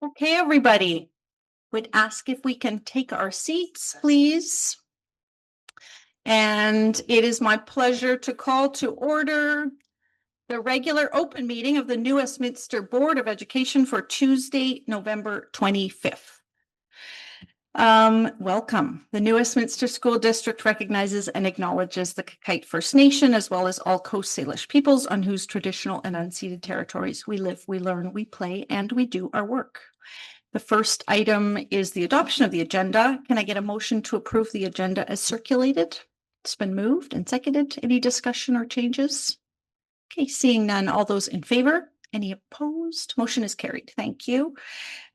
Okay, everybody, would ask if we can take our seats, please. And it is my pleasure to call to order the regular open meeting of the New Westminster Board of Education for Tuesday, November 25th. Welcome. The New Westminster School District recognizes and acknowledges the Kakite First Nation, as well as all Coast Salish peoples on whose traditional and unceded territories we live, we learn, we play, and we do our work. The first item is the adoption of the agenda. Can I get a motion to approve the agenda as circulated? It's been moved and seconded. Any discussion or changes? Okay, seeing none. All those in favor? Any opposed? Motion is carried. Thank you.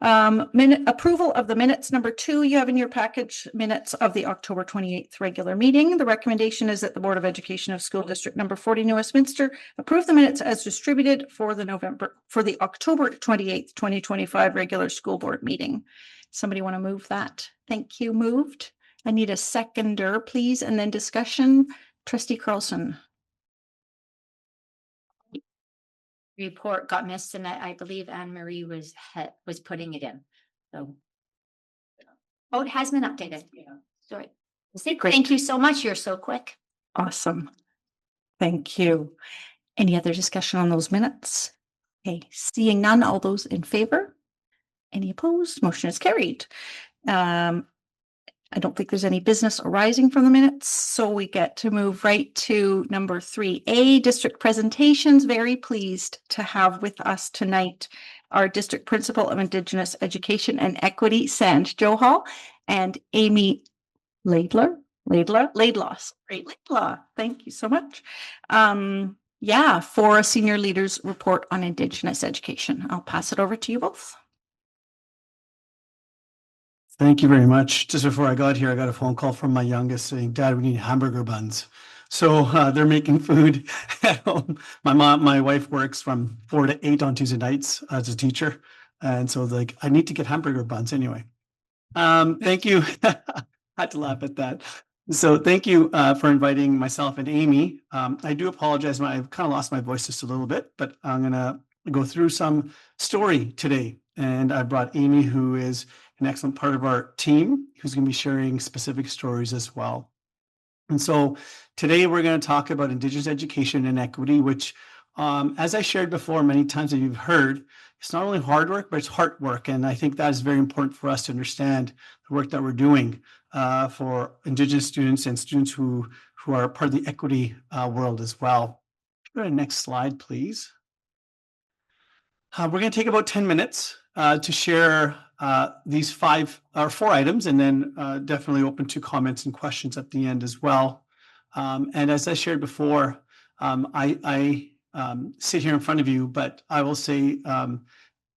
Approval of the minutes. Number 2, you have in your package minutes of the October 28th regular meeting. The recommendation is that the Board of Education of School District number 40 New Westminster approve the minutes as distributed for the October 28th, 2025 regular school board meeting. Somebody want to move that? Thank you. Moved. I need a seconder, please, and then discussion. Trustee Carlson. Report got missed, and I believe Anne Marie was putting it in. So, it has been updated. Yeah. Sorry. Great. Thank you so much. You're so quick. Awesome. Thank you. Any other discussion on those minutes? Okay, seeing none. All those in favor? Any opposed? Motion is carried. I don't think there's any business arising from the minutes, so we get to move right to number 3A, district presentations. Very pleased to have with us tonight our District Principal of Indigenous Education and Equity, Sand Johal, and Amy Laidlaw. Thank you so much. For a senior leaders report on Indigenous education. I'll pass it over to you both. Thank you very much. Just before I got here, I got a phone call from my youngest saying, "Dad, we need hamburger buns." So they're making food at home. My wife works from 4 to 8 on Tuesday nights as a teacher. And so I need to get hamburger buns anyway. Thank you. I had to laugh at that. So thank you for inviting myself and Amy. I do apologize. I've kind of lost my voice just a little bit, but I'm going to go through some story today. And I brought Amy, who is an excellent part of our team, who's going to be sharing specific stories as well. And so today we're going to talk about Indigenous education and equity, which, as I shared before many times that you've heard, it's not only hard work, but it's heart work. And I think that is very important for us to understand the work that we're doing for Indigenous students and students who are part of the equity world as well. Go to the next slide, please. We're going to take about 10 minutes to share these 4 items, and then definitely open to comments and questions at the end as well. And as I shared before, I sit here in front of you, but I will say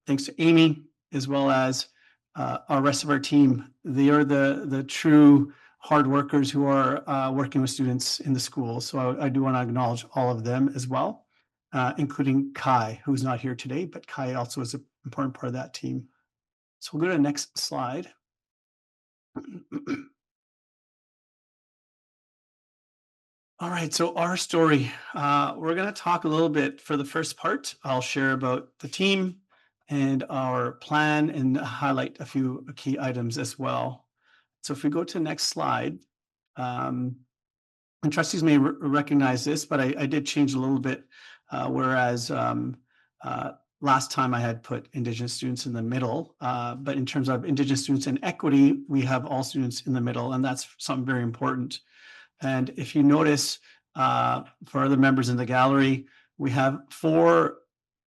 thanks to Amy as well as our rest of our team. They are the true hard workers who are working with students in the school. So I do want to acknowledge all of them as well, including Kai, who's not here today, but Kai also is an important part of that team. So we'll go to the next slide. All right, so our story. We're going to talk a little bit for the first part. I'll share about the team and our plan and highlight a few key items as well. So if we go to the next slide, and trustees may recognize this, but I did change a little bit, whereas last time I had put Indigenous students in the middle, but in terms of Indigenous students and equity, we have all students in the middle, and that's something very important. And if you notice, for other members in the gallery, we have 4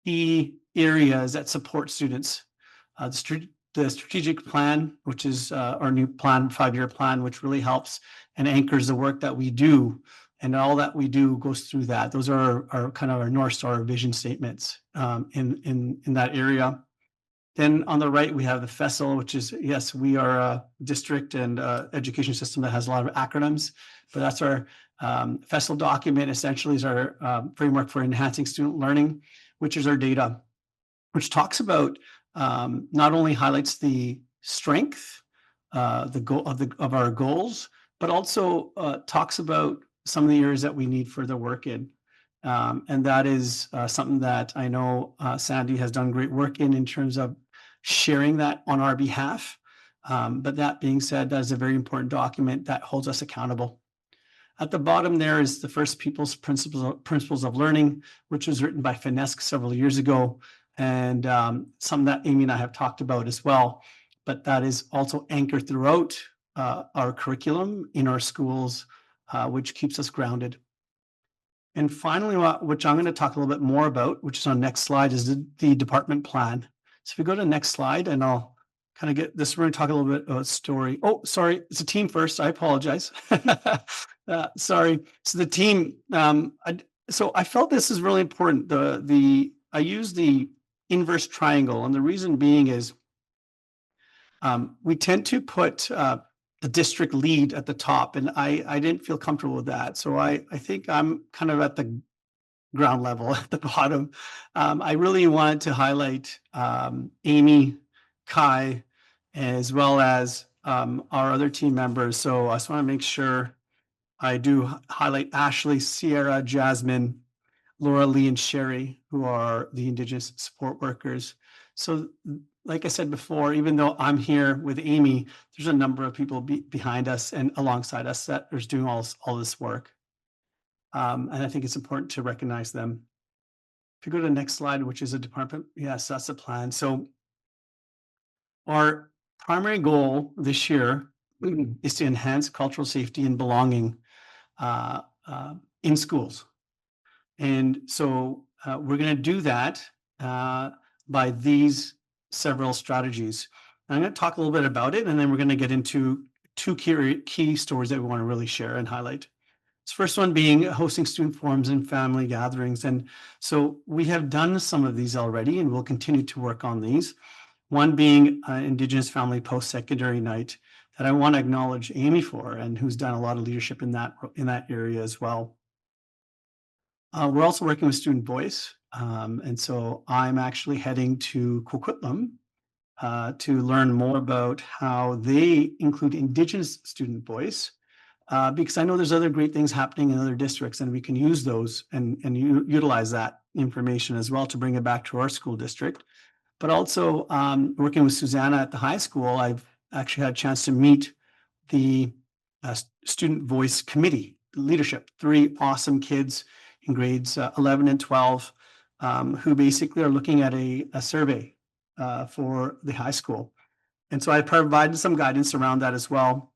key areas that support students. The strategic plan, which is our new plan, 5-year plan, which really helps and anchors the work that we do. And all that we do goes through that. Those are our kind of our North Star vision statements in that area. Then on the right, we have the FESL, which is, yes, we are a district and education system that has a lot of acronyms, but that's our FESL document, essentially is our framework for enhancing student learning, which is our data, which talks about, not only highlights the strength, the goal of our goals, but also talks about some of the areas that we need further work in. And that is something that I know Sandy has done great work in terms of sharing that on our behalf. But that being said, that is a very important document that holds us accountable. At the bottom there is the First People's Principles of Learning, which was written by Finesk several years ago, and some that Amy and I have talked about as well. But that is also anchored throughout our curriculum in our schools, which keeps us grounded. And finally, which I'm going to talk a little bit more about, which is on next slide, is the department plan. So if we go to the next slide, and I'll kind of get this, we're going to talk a little bit about story. Oh, sorry, it's a team first. I apologize. Sorry. So the team. So I felt this is really important. I use the inverse triangle, and the reason being is we tend to put the district lead at the top, and I didn't feel comfortable with that. So I think I'm kind of at the ground level at the bottom. I really wanted to highlight Amy, Kai, as well as our other team members. So I just want to make sure I do highlight Ashley, Sierra, Jasmine, Laura Lee, and Sherry, who are the Indigenous support workers. So like I said before, even though I'm here with Amy, there's a number of people behind us and alongside us that are doing all this work. And I think it's important to recognize them. If you go to the next slide, which is a department, yes, that's the plan. So our primary goal this year is to enhance cultural safety and belonging in schools. And so we're going to do that by these several strategies. I'm going to talk a little bit about it, and then we're going to get into two key stories that we want to really share and highlight. This first one being hosting student forums and family gatherings. And so we have done some of these already, and we'll continue to work on these. One being Indigenous Family Post-Secondary Night that I want to acknowledge Amy for, and who's done a lot of leadership in that area as well. We're also working with Student Voice. And so I'm actually heading to Coquitlam to learn more about how they include Indigenous student voice, because I know there's other great things happening in other districts, and we can use those and utilize that information as well to bring it back to our school district. But also working with Susanna at the high school, I've actually had a chance to meet the Student Voice Committee leadership, 3 awesome kids in grades 11 and 12, who basically are looking at a survey for the high school. And so I provided some guidance around that as well.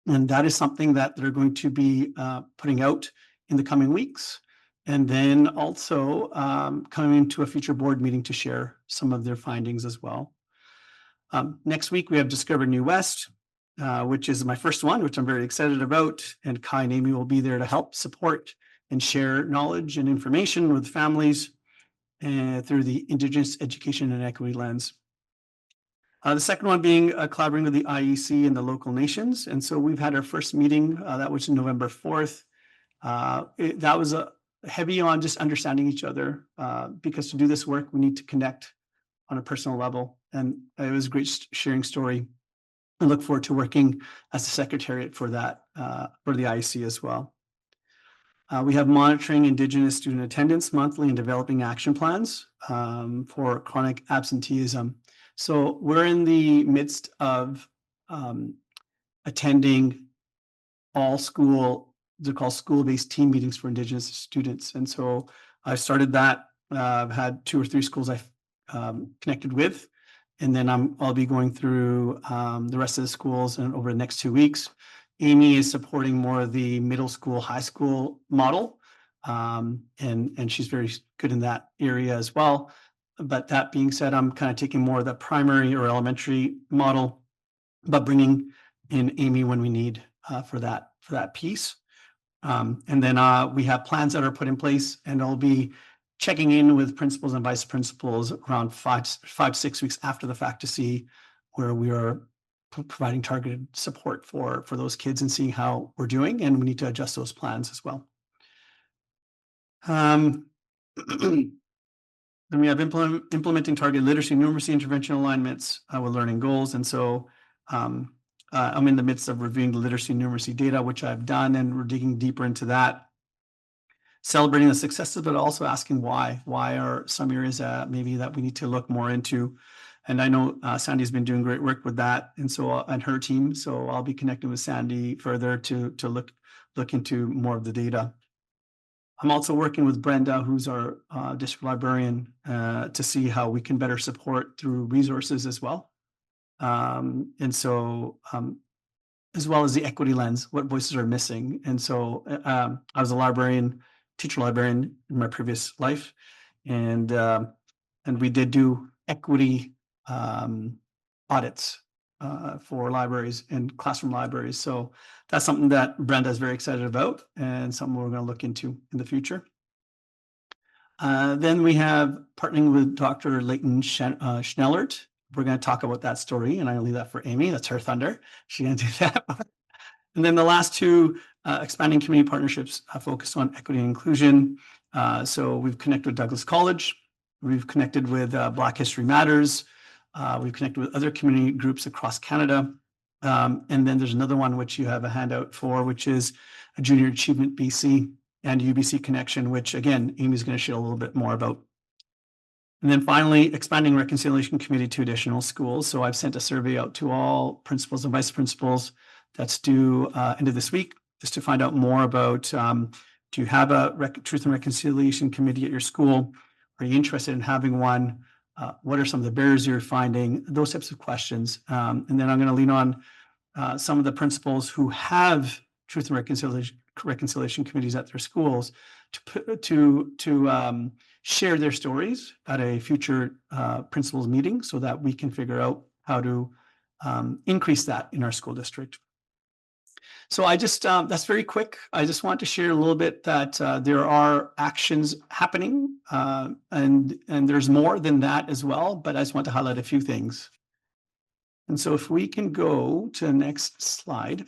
And that is something that they're going to be putting out in the coming weeks. And then also coming into a future board meeting to share some of their findings as well. Next week, we have Discover New West, which is my first one, which I'm very excited about. And Kai and Amy will be there to help support and share knowledge and information with families through the Indigenous education and equity lens. The second one being collaborating with the IEC and the local nations. And so we've had our first meeting, that was November 4th. That was heavy on just understanding each other, because to do this work, we need to connect on a personal level. And it was a great sharing story. I look forward to working as the secretariat for that, for the IEC as well. We have monitoring Indigenous student attendance monthly and developing action plans for chronic absenteeism. So we're in the midst of attending all they're called school-based team meetings for Indigenous students. And so I started that. I've had 2 or 3 schools I've connected with, and then I'll be going through the rest of the schools and over the next 2 weeks. Amy is supporting more of the middle school, high school model, and she's very good in that area as well. But that being said, I'm kind of taking more of the primary or elementary model, but bringing in Amy when we need for that piece. And then we have plans that are put in place, and I'll be checking in with principals and vice principals around 5 to 6 weeks after the fact to see where we are providing targeted support for those kids and seeing how we're doing, and we need to adjust those plans as well. Then we have implementing targeted literacy, numeracy, intervention alignments with learning goals. And so I'm in the midst of reviewing the literacy and numeracy data, which I've done, and we're digging deeper into that. Celebrating the successes, but also asking why. Why are some areas maybe that we need to look more into? And I know Sandy's been doing great work with that, and and her team. So I'll be connecting with Sandy further to look into more of the data. I'm also working with Brenda, who's our district librarian, to see how we can better support through resources as well. As well as the equity lens, what voices are missing. And so I was a librarian, teacher librarian in my previous life, and we did do equity audits for libraries and classroom libraries. So that's something that Brenda is very excited about and something we're going to look into in the future. Then we have partnering with Dr. Leighton Schnellert. We're going to talk about that story, and I'll leave that for Amy. That's her thunder. She's going to do that. And then the last two, expanding community partnerships focused on equity and inclusion. So we've connected with Douglas College. We've connected with Black History Matters. We've connected with other community groups across Canada. And then there's another one which you have a handout for, which is a Junior Achievement BC and UBC Connection, which again, Amy's going to share a little bit more about. And then finally, expanding Reconciliation Committee to additional schools. So I've sent a survey out to all principals and vice principals that's due end of this week, just to find out more about, do you have a Truth and Reconciliation Committee at your school? Are you interested in having one? What are some of the barriers you're finding? Those types of questions. And then I'm going to lean on some of the principals who have Truth and Reconciliation Committees at their schools to share their stories at a future principals meeting so that we can figure out how to increase that in our school district. So I just, that's very quick. I just want to share a little bit that there are actions happening and there's more than that as well, but I just want to highlight a few things. And so if we can go to the next slide,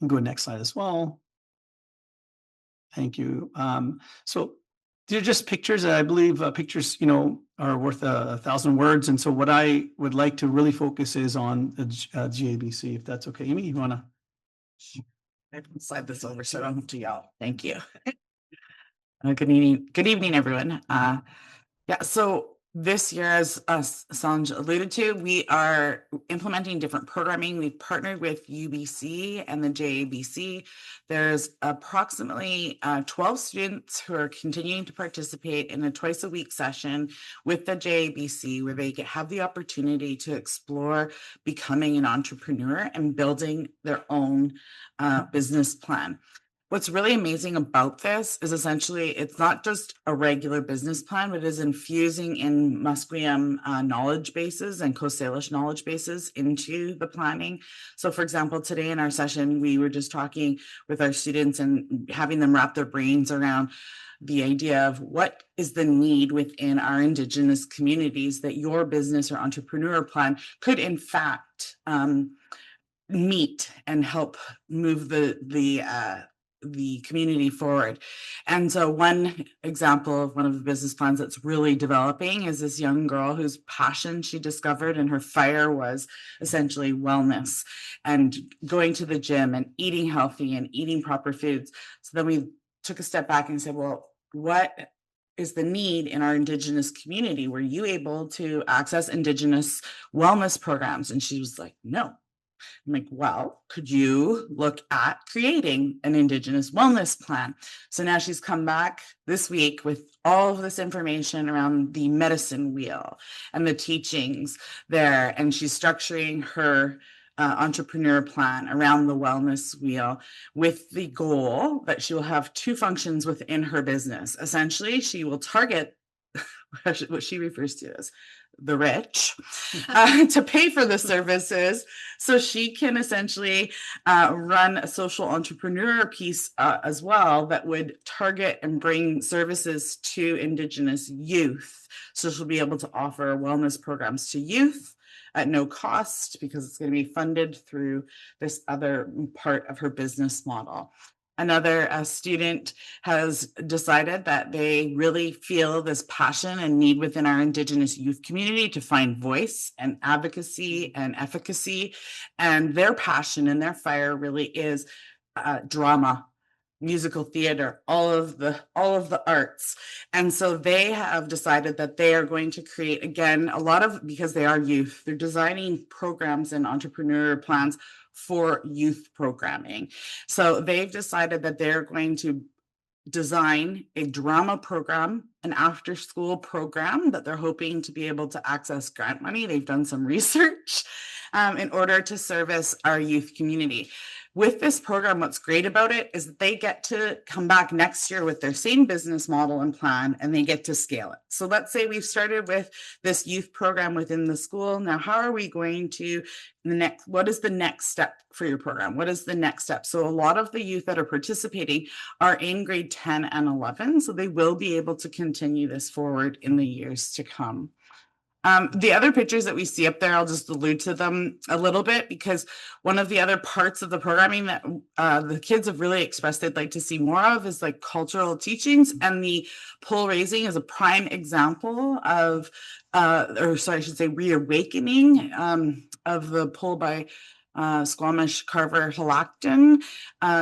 and go next slide as well. Thank you. So they're just pictures. I believe pictures, are worth 1,000 words. And so what I would like to really focus is on the GABC, if that's okay. Amy, you want to? I can slide this over so I don't have to yell. Thank you. Good evening. Good evening, everyone. Yeah, so this year, as Sanj alluded to, we are implementing different programming. We've partnered with UBC and the JABC. There's approximately 12 students who are continuing to participate in a twice-a-week session with the JABC, where they have the opportunity to explore becoming an entrepreneur and building their own business plan. What's really amazing about this is essentially it's not just a regular business plan, but it is infusing in Musqueam knowledge bases and Coast Salish knowledge bases into the planning. So for example, today in our session, we were just talking with our students and having them wrap their brains around the idea of what is the need within our Indigenous communities that your business or entrepreneur plan could in fact meet and help move the community forward. And so one example of one of the business plans that's really developing is this young girl whose passion she discovered and her fire was essentially wellness and going to the gym and eating healthy and eating proper foods. So then we took a step back and said, well, what is the need in our Indigenous community? Were you able to access Indigenous wellness programs? And she was like, no. I'm like, well, could you look at creating an Indigenous wellness plan? So now she's come back this week with all of this information around the medicine wheel and the teachings there. And she's structuring her entrepreneur plan around the wellness wheel with the goal that she will have two functions within her business. Essentially, she will target what she refers to as the rich to pay for the services so she can essentially run a social entrepreneur piece as well that would target and bring services to Indigenous youth. So she'll be able to offer wellness programs to youth at no cost because it's going to be funded through this other part of her business model. Another student has decided that they really feel this passion and need within our Indigenous youth community to find voice and advocacy and efficacy. And their passion and their fire really is drama, musical theater, all of the arts. And so they have decided that they are going to create, again, because they are youth, they're designing programs and entrepreneur plans for youth programming. So they've decided that they're going to design a drama program, an after school program that they're hoping to be able to access grant money. They've done some research in order to service our youth community. With this program, what's great about it is that they get to come back next year with their same business model and plan, and they get to scale it. So let's say we've started with this youth program within the school. Now, how are we going to what is the next step for your program? What is the next step? So a lot of the youth that are participating are in grade 10 and 11, so they will be able to continue this forward in the years to come. The other pictures that we see up there, I'll just allude to them a little bit, because one of the other parts of the programming that the kids have really expressed they'd like to see more of is like cultural teachings, and the pole raising is a prime example of, I should say reawakening of the pole by Squamish Carver Halacton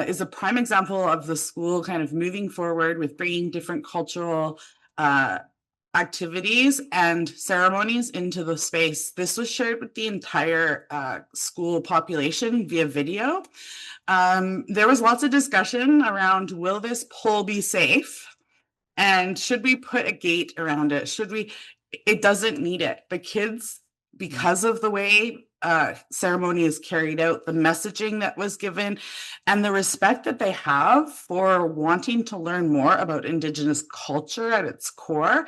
is a prime example of the school kind of moving forward with bringing different cultural activities and ceremonies into the space. This was shared with the entire school population via video. There was lots of discussion around, will this pole be safe? And should we put a gate around it? It doesn't need it. The kids, because of the way ceremony is carried out, the messaging that was given, and the respect that they have for wanting to learn more about Indigenous culture at its core,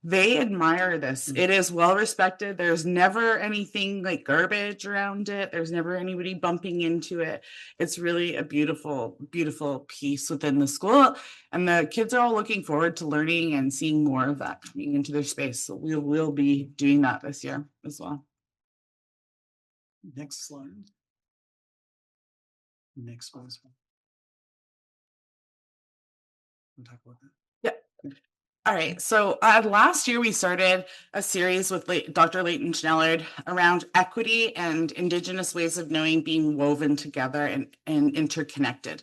they admire this. It is well respected. There's never anything like garbage around it. There's never anybody bumping into it. It's really a beautiful, beautiful piece within the school. And the kids are all looking forward to learning and seeing more of that coming into their space. So we will be doing that this year as well. Next slide. Next one. We'll talk about that. Yeah. All right. So last year we started a series with Dr. Leighton Schnellard around equity and Indigenous ways of knowing being woven together and interconnected.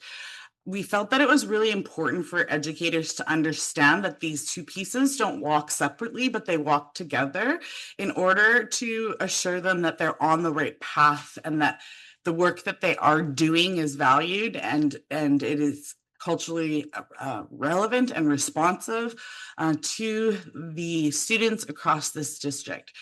We felt that it was really important for educators to understand that these two pieces don't walk separately, but they walk together in order to assure them that they're on the right path and that the work that they are doing is valued and it is culturally relevant and responsive to the students across this district.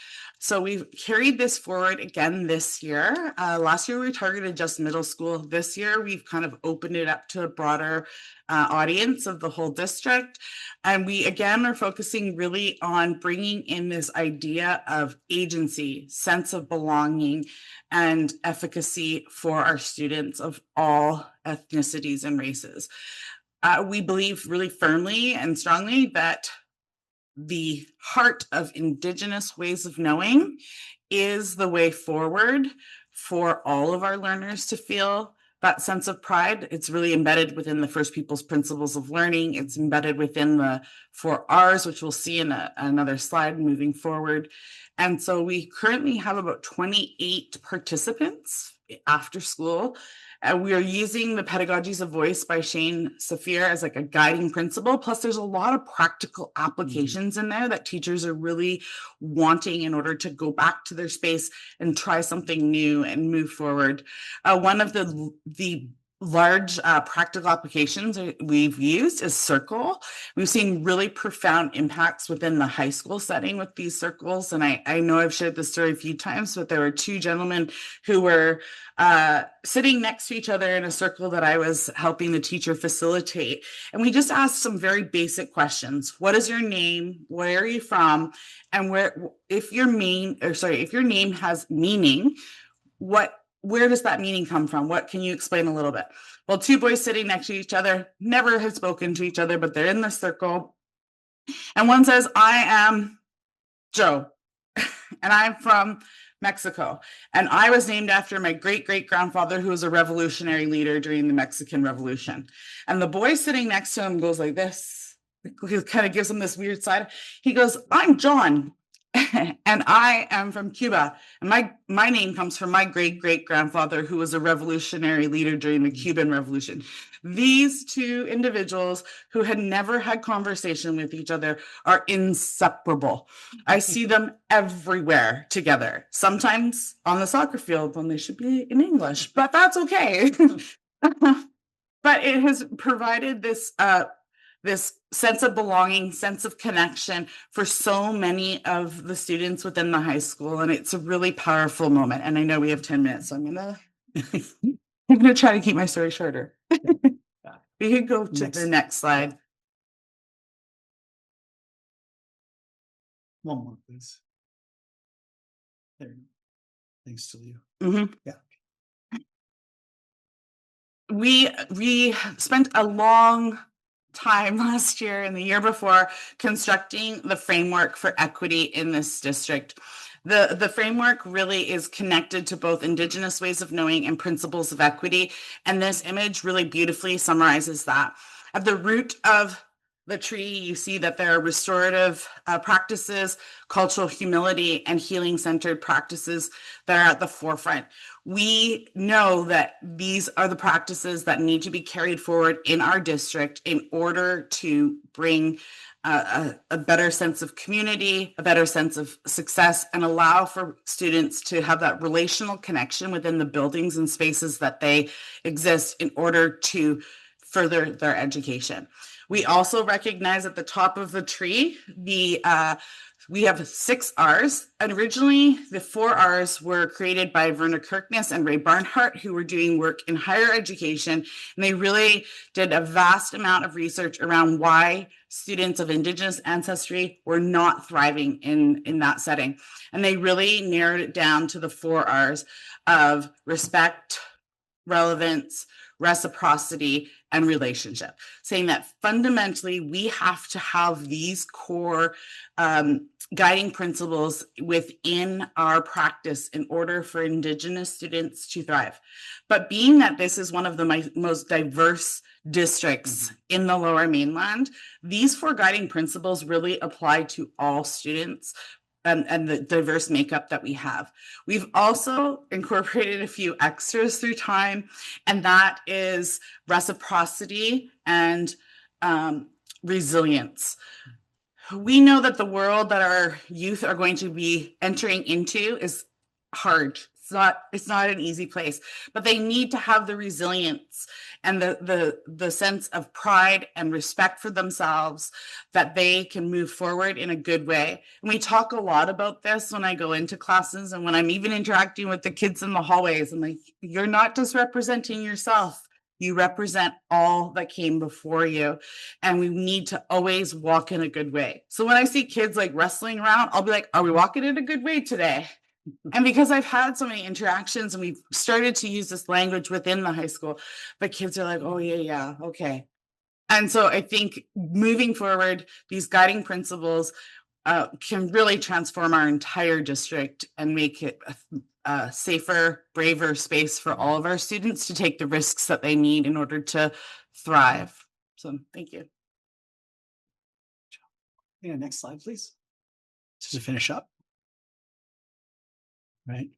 So we've carried this forward again this year. Last year we targeted just middle school. This year we've kind of opened it up to a broader audience of the whole district. And we again are focusing really on bringing in this idea of agency, sense of belonging, and efficacy for our students of all ethnicities and races. We believe really firmly and strongly that the heart of Indigenous ways of knowing is the way forward for all of our learners to feel that sense of pride. It's really embedded within the First Peoples principles of learning. It's embedded within the 4Rs, which we'll see in another slide moving forward. And so we currently have about 28 participants after school. We are using the Pedagogies of Voice by Shane Saphir as like a guiding principle. Plus, there's a lot of practical applications in there that teachers are really wanting in order to go back to their space and try something new and move forward. One of the large practical applications we've used is Circle. We've seen really profound impacts within the high school setting with these circles. And I know I've shared this story a few times, but there were two gentlemen who were sitting next to each other in a circle that I was helping the teacher facilitate. And we just asked some very basic questions. What is your name? Where are you from? And if your name has meaning, where does that meaning come from? What can you explain a little bit? Well, two boys sitting next to each other, never had spoken to each other, but they're in the circle. And one says, I am Joe, and I'm from Mexico. And I was named after my great-great-grandfather, who was a revolutionary leader during the Mexican Revolution. And the boy sitting next to him goes like this. He kind of gives him this weird side. He goes, I'm John. And I am from Cuba. And my name comes from my great-great-grandfather, who was a revolutionary leader during the Cuban Revolution. These two individuals who had never had conversation with each other are inseparable. I see them everywhere together, sometimes on the soccer field when they should be in English, but that's okay. But it has provided this sense of belonging, sense of connection for so many of the students within the high school. And it's a really powerful moment. And I know we have 10 minutes, so I'm gonna try to keep my story shorter. We could go to the next slide. One more, please. There you go. Thanks to you. Mhm. Yeah. We spent a long time last year and the year before constructing the framework for equity in this district. The framework really is connected to both Indigenous ways of knowing and principles of equity, and this image really beautifully summarizes that. At the root of the tree, you see that there are restorative practices, cultural humility, and healing-centered practices that are at the forefront. We know that these are the practices that need to be carried forward in our district in order to bring a better sense of community, a better sense of success, and allow for students to have that relational connection within the buildings and spaces that they exist in order to further their education. We also recognize at the top of the tree, we have 6 R's. And originally, the 4 R's were created by Verna Kirkness and Ray Barnhart, who were doing work in higher education. And they really did a vast amount of research around why students of Indigenous ancestry were not thriving in that setting. And they really narrowed it down to the 4 R's of respect, relevance, reciprocity, and relationship, saying that fundamentally we have to have these core guiding principles within our practice in order for Indigenous students to thrive. But being that this is one of the most diverse districts in the Lower Mainland, these 4 guiding principles really apply to all students and the diverse makeup that we have. We've also incorporated a few extras through time, and that is reciprocity and resilience. We know that the world that our youth are going to be entering into is hard. It's not an easy place, but they need to have the resilience and the sense of pride and respect for themselves that they can move forward in a good way. And we talk a lot about this when I go into classes and when I'm even interacting with the kids in the hallways. I'm like, you're not just representing yourself. You represent all that came before you. And we need to always walk in a good way. So when I see kids like wrestling around, I'll be like, are we walking in a good way today? And because I've had so many interactions and we've started to use this language within the high school, but kids are like, oh, yeah, okay. And so I think moving forward, these guiding principles can really transform our entire district and make it a safer, braver space for all of our students to take the risks that they need in order to thrive. So thank you. Yeah, next slide, please. Just to finish up. Right.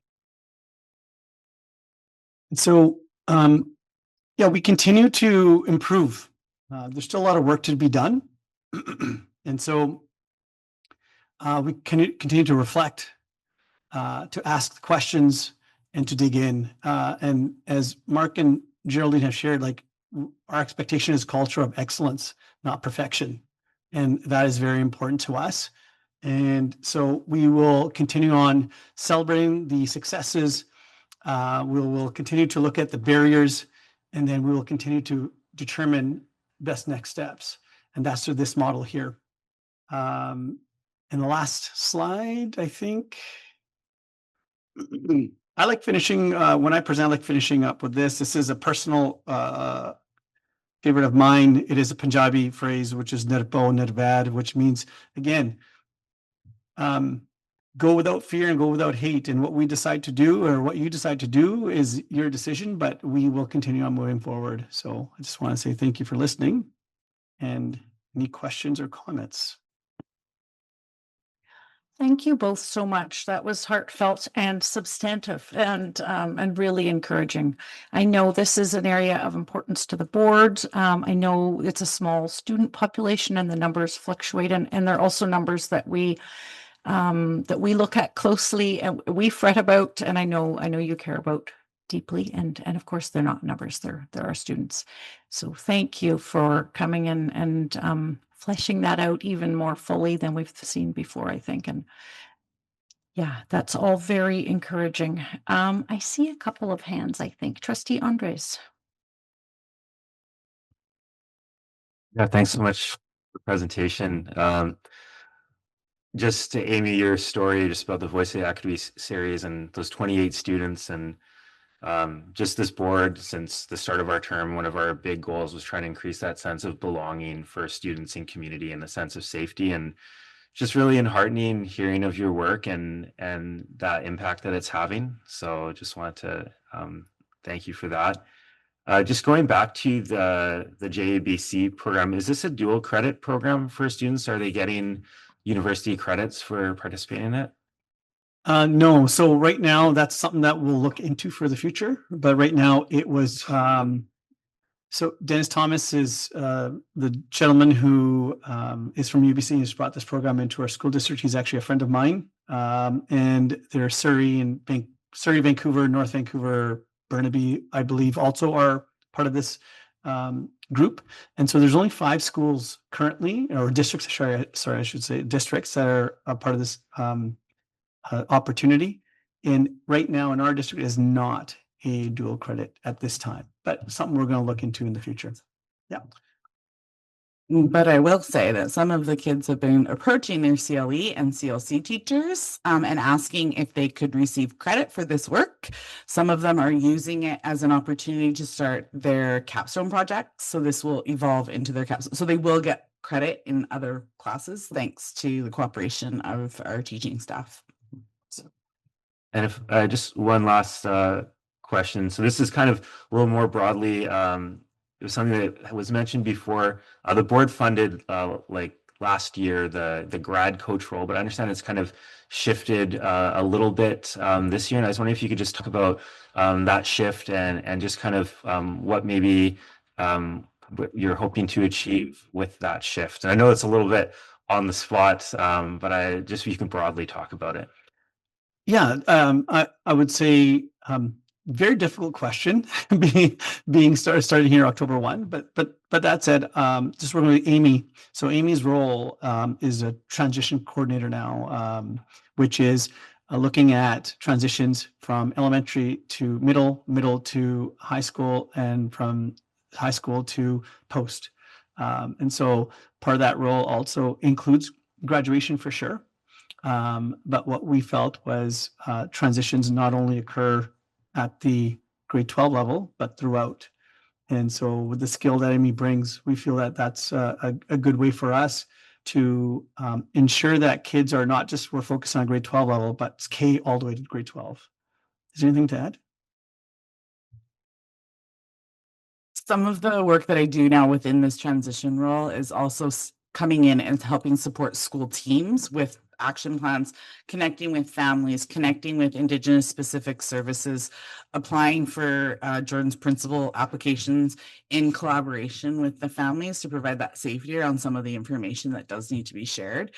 And so, yeah, we continue to improve. There's still a lot of work to be done. And so we can continue to reflect, to ask questions and to dig in. And as Mark and Geraldine have shared, like our expectation is culture of excellence, not perfection. And that is very important to us. And so we will continue on celebrating the successes. We will continue to look at the barriers, and then we will continue to determine best next steps. And that's through this model here. And the last slide, I think. I like finishing, when I present, I like finishing up with this. This is a personal favorite of mine. It is a Punjabi phrase, which is nirbo nirvad, which means, again, go without fear and go without hate. And what we decide to do or what you decide to do is your decision, but we will continue on moving forward. So I just want to say thank you for listening, and any questions or comments? Thank you both so much. That was heartfelt and substantive and really encouraging. I know this is an area of importance to the board. I know it's a small student population and the numbers fluctuate, and there are also numbers that we look at closely and we fret about, and I know you care about deeply, and of course they're not numbers, they're our students. So thank you for coming in and fleshing that out even more fully than we've seen before, I think. And yeah, that's all very encouraging. I see a couple of hands, I think. Trustee Andres. Yeah, thanks so much for the presentation. Just to Amy, your story just about the Voice of the Academy series and those 28 students and just this board, since the start of our term, one of our big goals was trying to increase that sense of belonging for students and community and a sense of safety, and just really enheartening hearing of your work and that impact that it's having. So just wanted to thank you for that. Just going back to the JABC program, is this a dual credit program for students? Are they getting university credits for participating in it? No, so right now that's something that we'll look into for the future, but right now it was, so Dennis Thomas is the gentleman who is from UBC and has brought this program into our school district. He's actually a friend of mine. And they're Surrey, Vancouver, North Vancouver, Burnaby, I believe, also are part of this group. And so there's only 5 schools currently, or districts, sorry, I should say districts that are a part of this opportunity. And right now in our district is not a dual credit at this time, but something we're going to look into in the future. Yeah. But I will say that some of the kids have been approaching their CLE and CLC teachers and asking if they could receive credit for this work. Some of them are using it as an opportunity to start their capstone projects. So this will evolve into their capstone. So they will get credit in other classes thanks to the cooperation of our teaching staff. And if just one last question. So this is kind of a little more broadly, it was something that was mentioned before. The board funded like last year the grad coach role, but I understand it's kind of shifted a little bit this year. And I was wondering if you could just talk about that shift and just kind of what maybe what you're hoping to achieve with that shift. And I know it's a little bit on the spot, but I just, you can broadly talk about it. Yeah, I would say very difficult question being started here October 1. But that said, just working with Amy. So Amy's role is a transition coordinator now, which is looking at transitions from elementary to middle to high school, and from high school to post. And so part of that role also includes graduation for sure. But what we felt was transitions not only occur at the grade 12 level, but throughout. And so with the skill that Amy brings, we feel that that's a good way for us to ensure that kids are not just, we're focused on grade 12 level, but it's K all the way to grade 12. Is there anything to add? Some of the work that I do now within this transition role is also coming in and helping support school teams with action plans, connecting with families, connecting with Indigenous specific services, applying for Jordan's principal applications in collaboration with the families to provide that safety around some of the information that does need to be shared.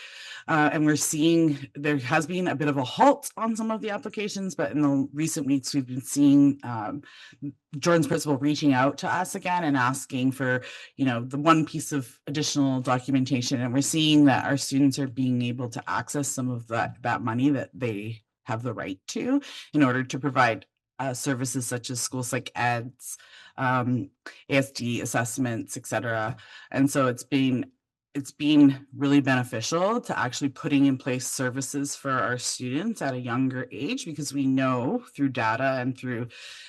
And we're seeing there has been a bit of a halt on some of the applications, but in the recent weeks, we've been seeing Jordan's principal reaching out to us again and asking for, the one piece of additional documentation. And we're seeing that our students are being able to access some of that money that they have the right to in order to provide services such as school psych eds, ASD assessments, etc. And so it's been really beneficial to actually putting in place services for our students at a younger age, because we know through data and through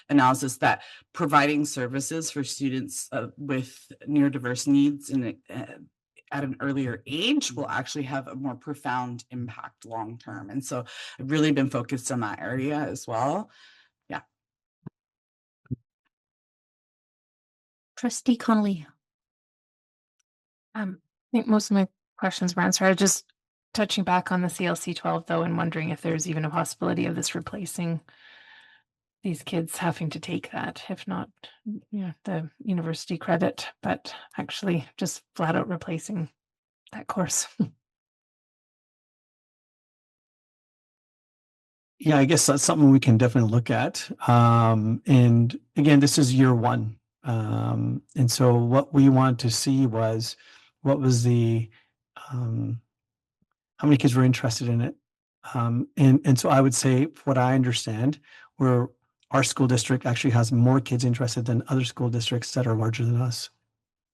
analysis that providing services for students with neurodiverse needs at an earlier age will actually have a more profound impact long term. And so I've really been focused on that area as well. Yeah. Trustee Connolly. I think most of my questions were answered. I just touching back on the CLC 12 though, and wondering if there's even a possibility of this replacing these kids having to take that, if not, the university credit, but actually just flat out replacing that course. Yeah, I guess that's something we can definitely look at. And again, this is year one. And so what we want to see was what was the how many kids were interested in it. And so I would say, what I understand, where our school district actually has more kids interested than other school districts that are larger than us.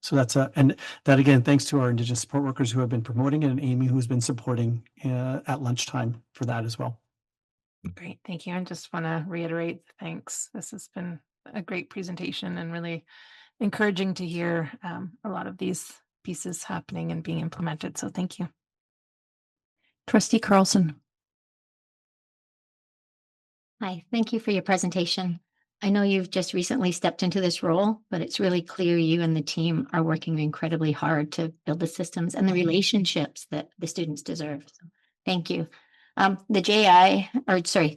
So and that again, thanks to our Indigenous support workers who have been promoting it, and Amy who's been supporting at lunchtime for that as well. Great, thank you. I just want to reiterate thanks. This has been a great presentation and really encouraging to hear a lot of these pieces happening and being implemented. So thank you. Trustee Carlson. Hi, thank you for your presentation. I know you've just recently stepped into this role, but it's really clear you and the team are working incredibly hard to build the systems and the relationships that the students deserve. So thank you. The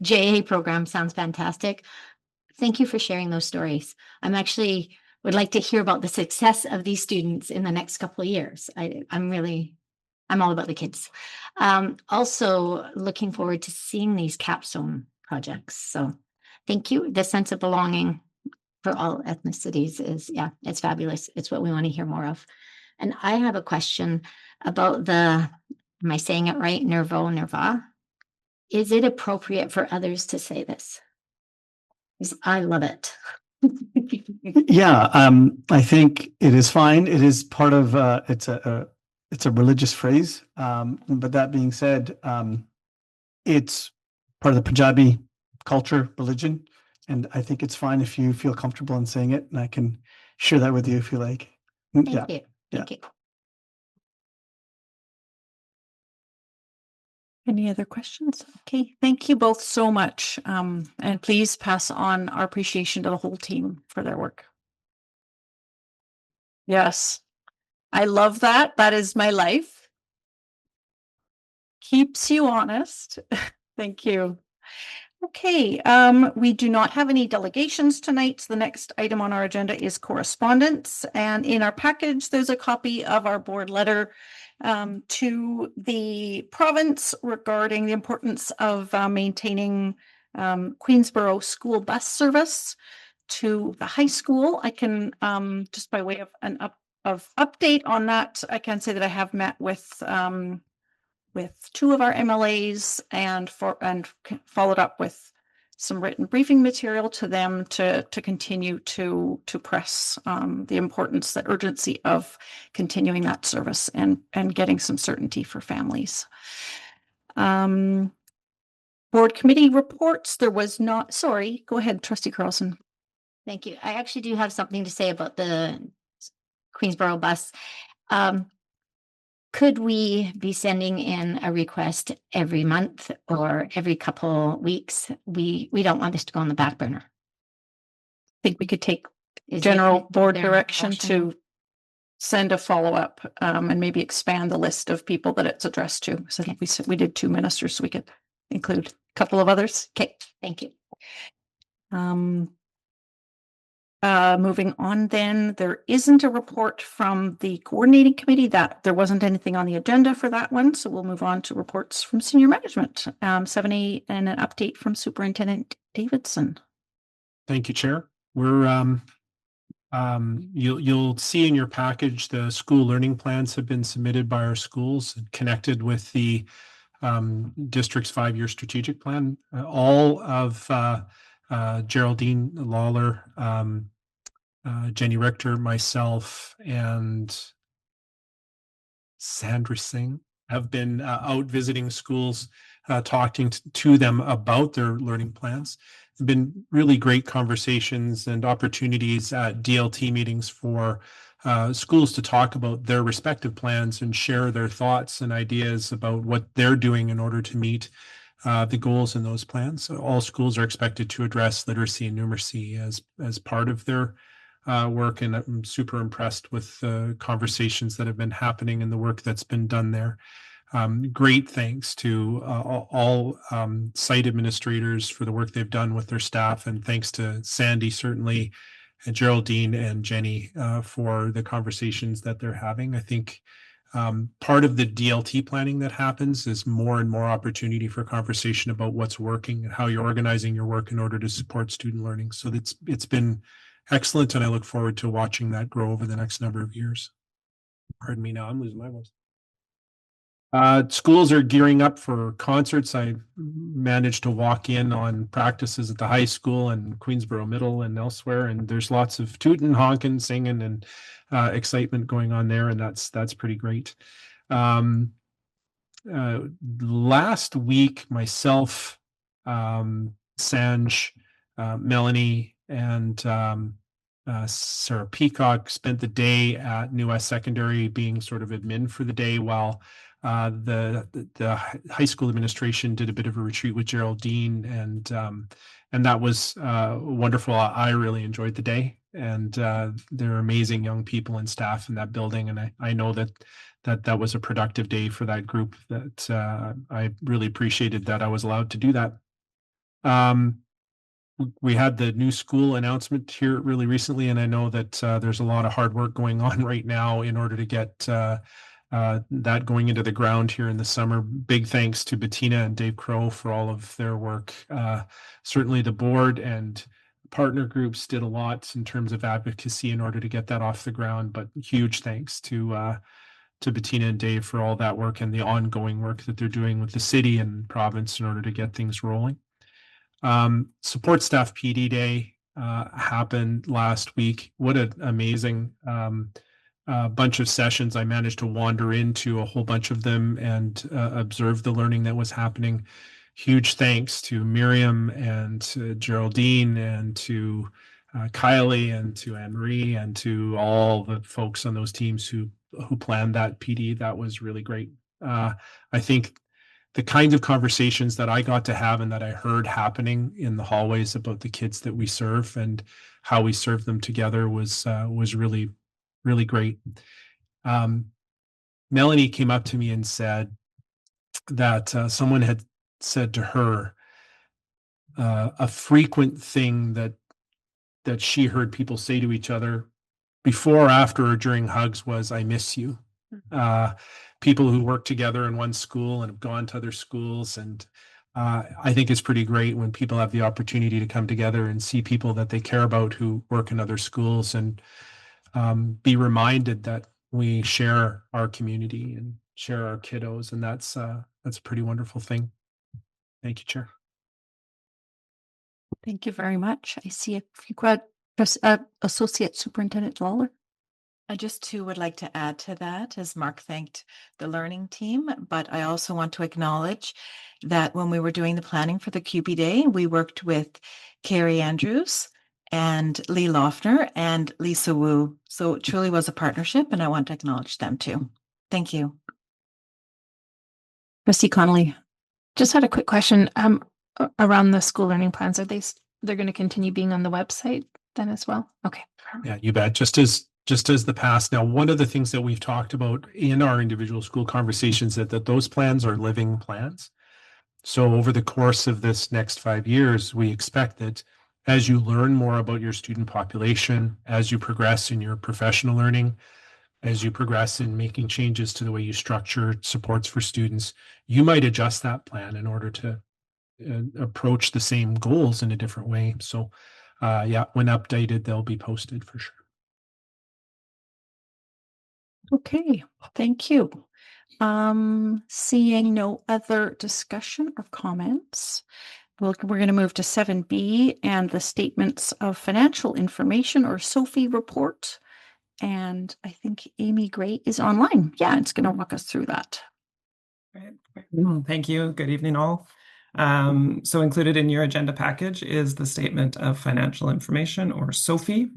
JA program sounds fantastic. Thank you for sharing those stories. Would like to hear about the success of these students in the next couple of years. I'm all about the kids. Also looking forward to seeing these capstone projects. So thank you. The sense of belonging for all ethnicities it's fabulous. It's what we want to hear more of. And I have a question about am I saying it right? Nerva. Is it appropriate for others to say this? Because I love it. Yeah, I think it is fine. It is part of it's a religious phrase. But that being said, it's part of the Punjabi culture, religion, and I think it's fine if you feel comfortable in saying it, and I can share that with you if you like. Thank you. Thank you. Any other questions? Okay, thank you both so much. And please pass on our appreciation to the whole team for their work. Yes, I love that. That is my life. Keeps you honest. Thank you. Okay, we do not have any delegations tonight. So the next item on our agenda is correspondence. And in our package, there's a copy of our board letter to the province regarding the importance of maintaining Queensborough school bus service to the high school. I can just by way of an update on that, I can say that I have met with two of our MLAs and followed up with some written briefing material to them to continue to press the importance, the urgency of continuing that service and getting some certainty for families. Board committee reports, there was not, sorry, go ahead, Trustee Carlson. Thank you. I actually do have something to say about the Queensborough bus. Could we be sending in a request every month or every couple weeks? We don't want this to go on the back burner. I think we could take Is general it board their direction option? to send a follow-up and maybe expand the list of people that it's addressed to. So I think we did 2 ministers, so we could include a couple of others. Okay, Thank you. Moving on then, there isn't a report from the coordinating committee. That there wasn't anything on the agenda for that one. So we'll move on to reports from senior management. 7A and an update from Superintendent Davidson. Thank you, Chair. We're you'll see in your package the school learning plans have been submitted by our schools and connected with the district's 5-year strategic plan. All of Geraldine Lawler, Jenny Richter, myself, and Sandra Singh have been out visiting schools, talking to them about their learning plans. There have been really great conversations and opportunities at DLT meetings for schools to talk about their respective plans and share their thoughts and ideas about what they're doing in order to meet the goals in those plans. So all schools are expected to address literacy and numeracy as part of their work, and I'm super impressed with the conversations that have been happening and the work that's been done there. Great thanks to all site administrators for the work they've done with their staff, and thanks to Sandy, certainly, and Geraldine and Jenny for the conversations that they're having. I think part of the DLT planning that happens is more and more opportunity for conversation about what's working and how you're organizing your work in order to support student learning. So it's been excellent, and I look forward to watching that grow over the next number of years. Pardon me, now I'm losing my voice. Schools are gearing up for concerts. I managed to walk in on practices at the high school and Queensborough Middle and elsewhere, and there's lots of tooting, honking, singing, and excitement going on there, and that's pretty great. Last week, myself, Sanj, Melanie, and Sarah Peacock spent the day at New West Secondary being sort of admin for the day, while the high school administration did a bit of a retreat with Geraldine, and that was wonderful. I really enjoyed the day, and there are amazing young people and staff in that building, and I know that was a productive day for that group. That I really appreciated that I was allowed to do that. We had the new school announcement here really recently, and I know that there's a lot of hard work going on right now in order to get that going into the ground here in the summer. Big thanks to Bettina and Dave Crow for all of their work. Certainly the board and partner groups did a lot in terms of advocacy in order to get that off the ground, but huge thanks to Bettina and Dave for all that work and the ongoing work that they're doing with the city and province in order to get things rolling. Support staff PD day happened last week. What an amazing bunch of sessions. I managed to wander into a whole bunch of them and observe the learning that was happening. Huge thanks to Miriam and to Geraldine and to Kylie and to Anne-Marie and to all the folks on those teams who planned that PD. That was really great. I think the kinds of conversations that I got to have and that I heard happening in the hallways about the kids that we serve and how we serve them together was really, really great. Melanie came up to me and said that someone had said to her a frequent thing that she heard people say to each other before, after, or during hugs was, "I miss you." People who work together in one school and have gone to other schools, and I think it's pretty great when people have the opportunity to come together and see people that they care about who work in other schools, and be reminded that we share our community and share our kiddos, and that's a pretty wonderful thing. Thank you, Chair. Thank you very much. I see if you could, Associate Superintendent Lawler. I just too would like to add to that, as Mark thanked the learning team, but I also want to acknowledge that when we were doing the planning for the QP Day, we worked with Carrie Andrews and Lee Loeffner and Lisa Wu. So it truly was a partnership, and I want to acknowledge them too. Thank you. Trustee Connolly. Just had a quick question around the school learning plans. Are they're going to continue being on the website then as well? Okay. Yeah, you bet. Just as the past. Now, one of the things that we've talked about in our individual school conversations that those plans are living plans. So over the course of this next 5 years, we expect that as you learn more about your student population, as you progress in your professional learning, as you progress in making changes to the way you structure supports for students, you might adjust that plan in order to approach the same goals in a different way. So yeah, when updated, they'll be posted for sure. Okay, thank you. Seeing no other discussion or comments, we're going to move to 7B and the statements of financial information, or SOFI report. And I think Amy Gray is online. Yeah, it's going to walk us through that. Thank you. Good evening, all. So included in your agenda package is the statement of financial information, or SOFI,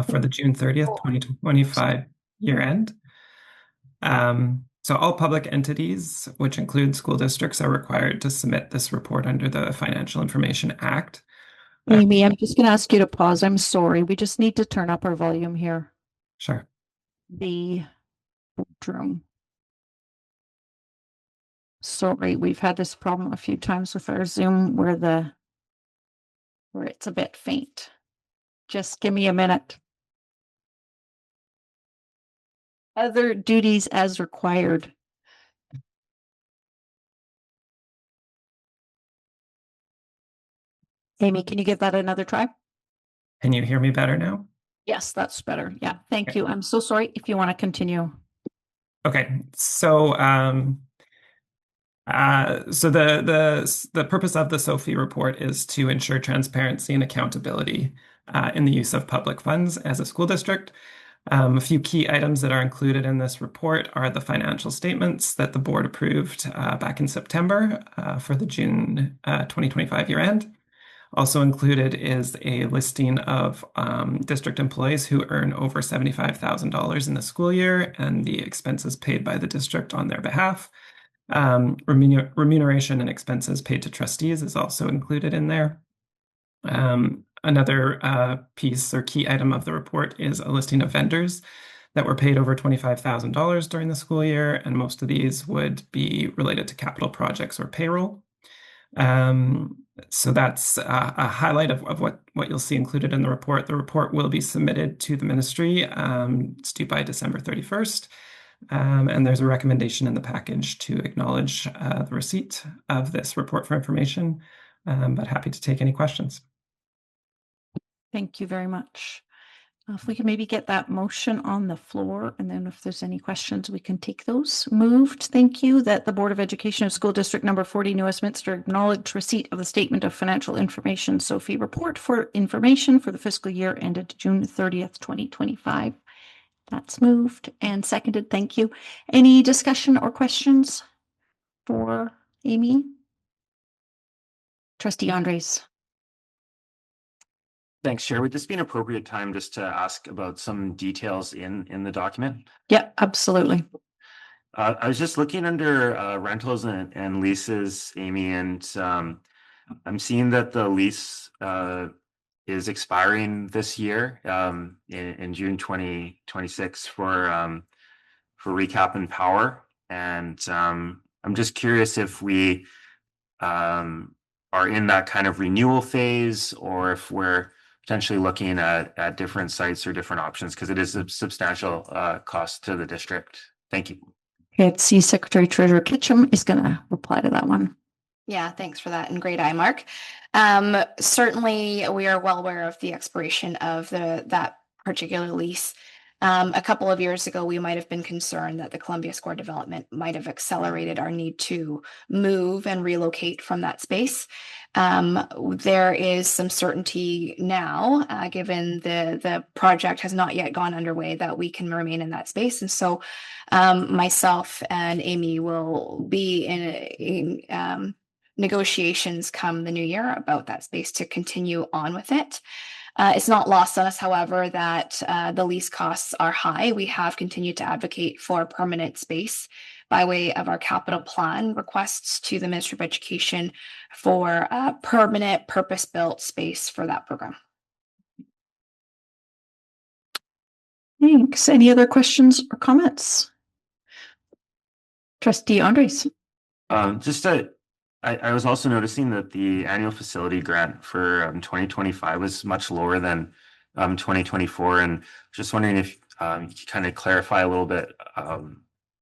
for the June 30th, 2025 year end. So all public entities, which include school districts, are required to submit this report under the Financial Information Act. Amy, I'm just going to ask you to pause. I'm sorry. We just need to turn up our volume here. Sure. The room. Sorry, we've had this problem a few times with our Zoom where it's a bit faint. Just give me a minute. Other duties as required. Amy, can you give that another try? Can you hear me better now? Yes, that's better. Yeah, thank Okay. you. I'm so sorry if you want to continue. Okay, so the purpose of the SOFI report is to ensure transparency and accountability in the use of public funds as a school district. A few key items that are included in this report are the financial statements that the board approved back in September for the June 2025 year end. Also included is a listing of district employees who earn over $75,000 in the school year and the expenses paid by the district on their behalf. Remuneration and expenses paid to trustees is also included in there. Another piece or key item of the report is a listing of vendors that were paid over $25,000 during the school year, and most of these would be related to capital projects or payroll. So that's a highlight of what you'll see included in the report. The report will be submitted to the ministry. It's due by December 31st. And there's a recommendation in the package to acknowledge the receipt of this report for information, but happy to take any questions. Thank you very much. If we can maybe get that motion on the floor, and then if there's any questions, we can take those. Moved, thank you, that the Board of Education of School District Number 40, New Westminster, acknowledge receipt of the Statement of Financial Information, SOFI report for information for the fiscal year ended June 30th, 2025. That's moved and seconded, thank you. Any discussion or questions for Amy? Trustee Andres. Thanks, Chair. Would this be an appropriate time just to ask about some details in the document? Yeah, absolutely. I was just looking under rentals and leases, Amy, and I'm seeing that the lease is expiring this year in June 2026 for Recap and Power. And I'm just curious if we are in that kind of renewal phase, or if we're potentially looking at different sites or different options, because it is a substantial cost to the district. Thank you. Let's see, Secretary Treasurer Kitchum is going to reply to that one. Yeah, thanks for that, and great eye, Mark. Certainly, we are well aware of the expiration of that particular lease. A couple of years ago, we might have been concerned that the Columbia Square development might have accelerated our need to move and relocate from that space. There is some certainty now, given the project has not yet gone underway, that we can remain in that space. And so myself and Amy will be in negotiations come the new year about that space to continue on with it. It's not lost on us, however, that the lease costs are high. We have continued to advocate for permanent space by way of our capital plan requests to the Ministry of Education for permanent purpose-built space for that program. Thanks. Any other questions or comments? Trustee Andres. I was also noticing that the annual facility grant for 2025 was much lower than 2024, and just wondering if you could kind of clarify a little bit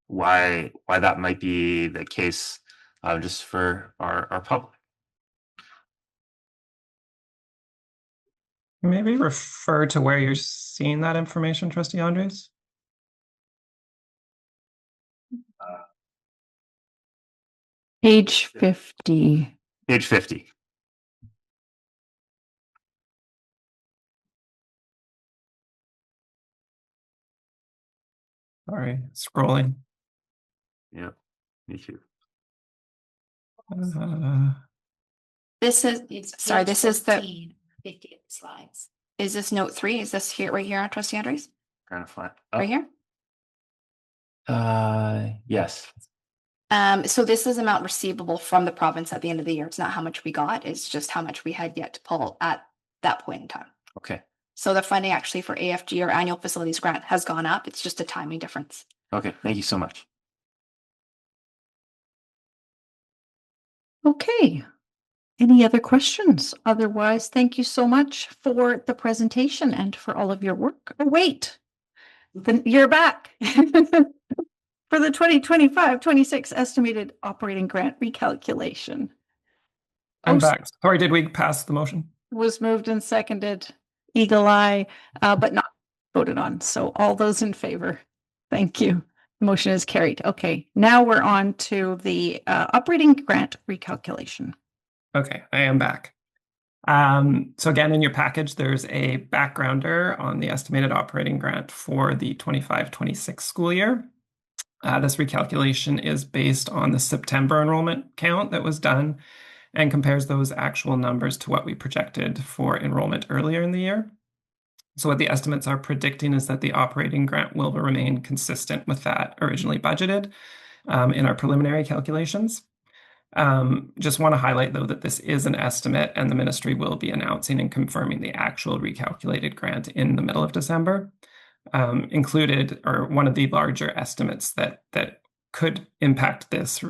why that might be the case, just for our public. Maybe refer to where you're seeing that information, Trustee Andres. Page 50. Page 50. Sorry, scrolling. Yeah, me too. This is, sorry, this is the 50 slides. Is this note 3? Is this here, right here, Trustee Andres? Kind of flat. Right here? Yes. So this is amount receivable from the province at the end of the year. It's not how much we got, it's just how much we had yet to pull at that point in time. Okay. So the funding actually for AFG, or annual facilities grant, has gone up. It's just a timing difference. Okay. Thank you so much. Okay. Any other questions? Otherwise, thank you so much for the presentation and for all of your work. Oh, wait, then you're back. For the 2025-26 estimated operating grant recalculation. I'm Oh, back. Sorry, did we pass the motion? Was moved and seconded, eagle eye, but not voted on. So all those in favor? Thank you. Motion is carried. Okay, now we're on to the operating grant recalculation. Okay, I am back. So again, in your package, there's a backgrounder on the estimated operating grant for the 25-26 school year. This recalculation is based on the September enrollment count that was done and compares those actual numbers to what we projected for enrollment earlier in the year. So what the estimates are predicting is that the operating grant will remain consistent with that originally budgeted in our preliminary calculations. Just want to highlight, though, that this is an estimate and the ministry will be announcing and confirming the actual recalculated grant in the middle of December. Included, or one of the larger estimates that could impact this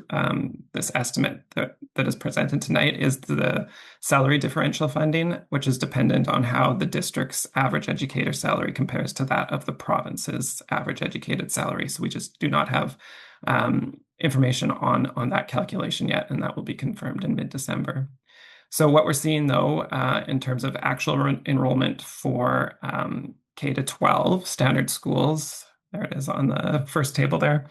estimate that is presented tonight is the salary differential funding, which is dependent on how the district's average educator salary compares to that of the province's average educated salary. So we just do not have information on that calculation yet, and that will be confirmed in mid-December. So what we're seeing, though, in terms of actual enrollment for K-12 standard schools, there it is on the first table there.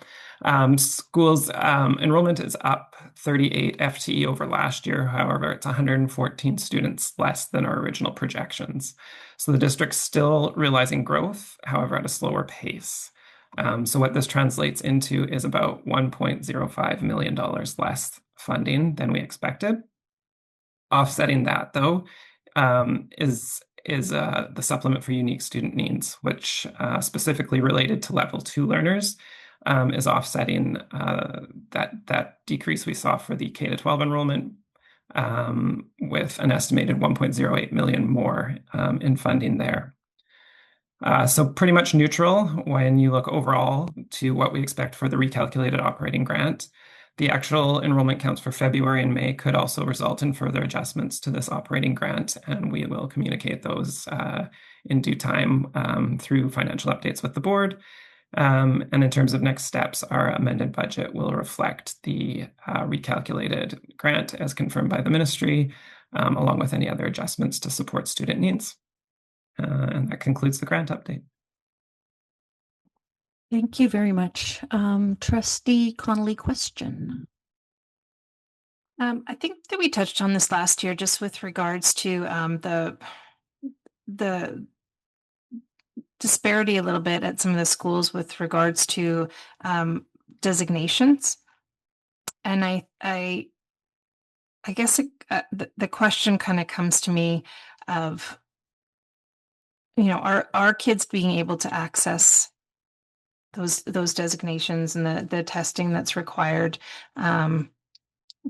Schools enrollment is up 38 FTE over last year. However, it's 114 students less than our original projections. So the district's still realizing growth, however, at a slower pace. So what this translates into is about $1.05 million less funding than we expected. Offsetting that, though, is the supplement for unique student needs, which specifically related to level 2 learners, is offsetting that decrease we saw for the K-12 enrollment with an estimated 1.08 million more in funding there. So pretty much neutral when you look overall to what we expect for the recalculated operating grant. The actual enrollment counts for February and May could also result in further adjustments to this operating grant, and we will communicate those in due time through financial updates with the board. And in terms of next steps, our amended budget will reflect the recalculated grant as confirmed by the ministry, along with any other adjustments to support student needs. And that concludes the grant update. Thank you very much. Trustee Connolly, question. I think that we touched on this last year, just with regards to the disparity a little bit at some of the schools with regards to designations. And I guess the question kind of comes to me of, are kids being able to access those designations and the testing that's required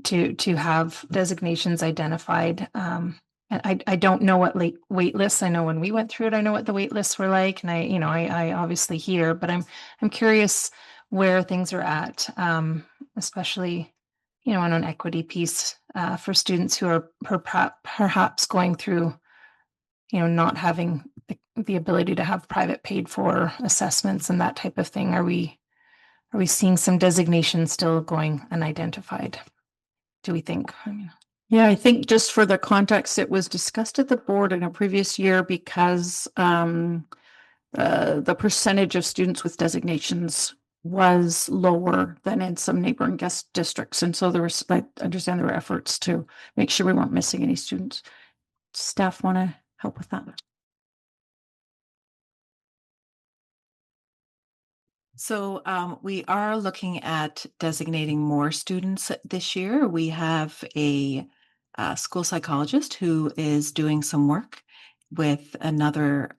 to have designations identified. And I don't know what wait lists. I know when we went through it, I know what the wait lists were like, and I obviously hear, but I'm curious where things are at, especially on an equity piece for students who are perhaps going through not having the ability to have private paid for assessments and that type of thing. Are we seeing some designations still going unidentified? Do we think? Yeah, I think just for the context, it was discussed at the board in a previous year because the percentage of students with designations was lower than in some neighboring guest districts. And so I understand there were efforts to make sure we weren't missing any students. Staff want to help with that? So we are looking at designating more students this year. We have a school psychologist who is doing some work with another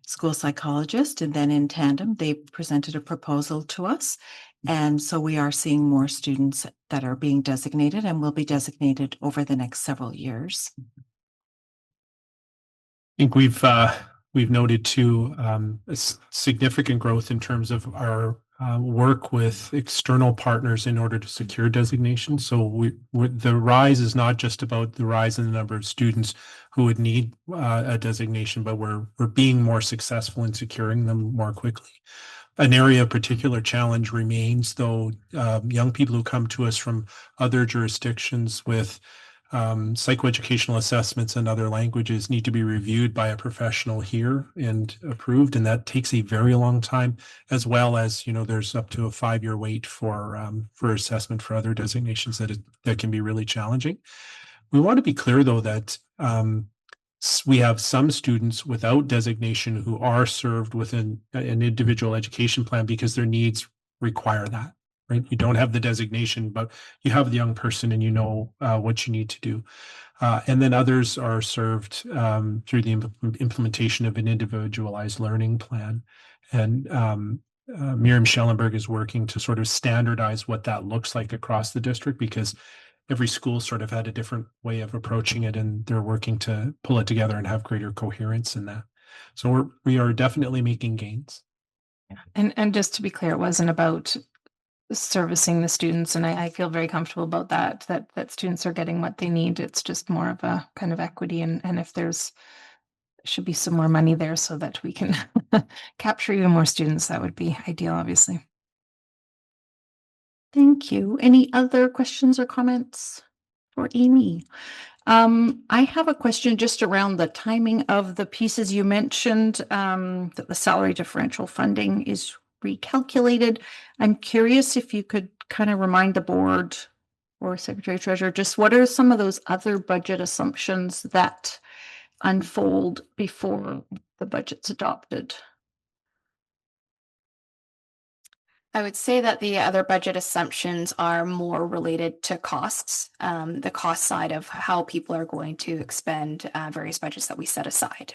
school psychologist, and then in tandem, they presented a proposal to us. And so we are seeing more students that are being designated and will be designated over the next several years. I think we've noted too a significant growth in terms of our work with external partners in order to secure designation. So the rise is not just about the rise in the number of students who would need a designation, but we're being more successful in securing them more quickly. An area of particular challenge remains, though, young people who come to us from other jurisdictions with psychoeducational assessments and other languages need to be reviewed by a professional here and approved, and that takes a very long time, as well as, there's up to a 5-year wait for assessment for other designations that can be really challenging. We want to be clear, though, that we have some students without designation who are served within an individual education plan because their needs require that. Right? You don't have the designation, but you have the young person and you know what you need to do. And then others are served through the implementation of an individualized learning plan. And Miriam Schellenberg is working to sort of standardize what that looks like across the district, because every school sort of had a different way of approaching it, and they're working to pull it together and have greater coherence in that. So we are definitely making gains. And just to be clear, it wasn't about servicing the students, and I feel very comfortable about that students are getting what they need. It's just more of a kind of equity, and if there's should be some more money there so that we can capture even more students, that would be ideal, obviously. Thank you. Any other questions or comments for Amy? I have a question just around the timing of the pieces you mentioned, that the salary differential funding is recalculated. I'm curious if you could kind of remind the board or Secretary Treasurer, just what are some of those other budget assumptions that unfold before the budget's adopted? I would say that the other budget assumptions are more related to costs, the cost side of how people are going to expend various budgets that we set aside.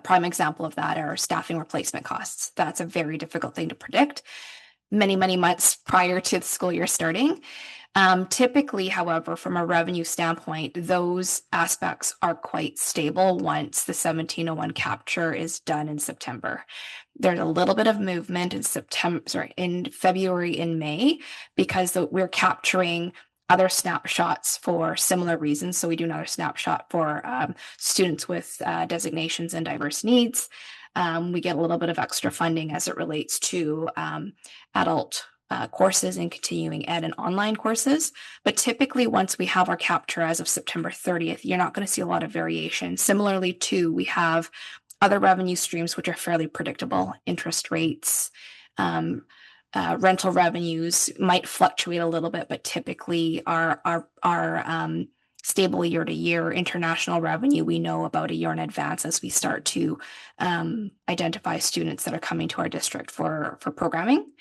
Prime example of that are staffing replacement costs. That's a very difficult thing to predict many months prior to the school year starting. Typically, however, from a revenue standpoint, those aspects are quite stable once the 1701 capture is done in September. There's a little bit of movement in February and May, because we're capturing other snapshots for similar reasons. So we do another snapshot for students with designations and diverse needs. We get a little bit of extra funding as it relates to adult courses and continuing ed and online courses. But typically, once we have our capture as of September 30th, you're not going to see a lot of variation. Similarly, too, we have other revenue streams which are fairly predictable. Interest rates, rental revenues might fluctuate a little bit, but typically are stable year to year. International revenue, we know about a year in advance as we start to identify students that are coming to our district for programming.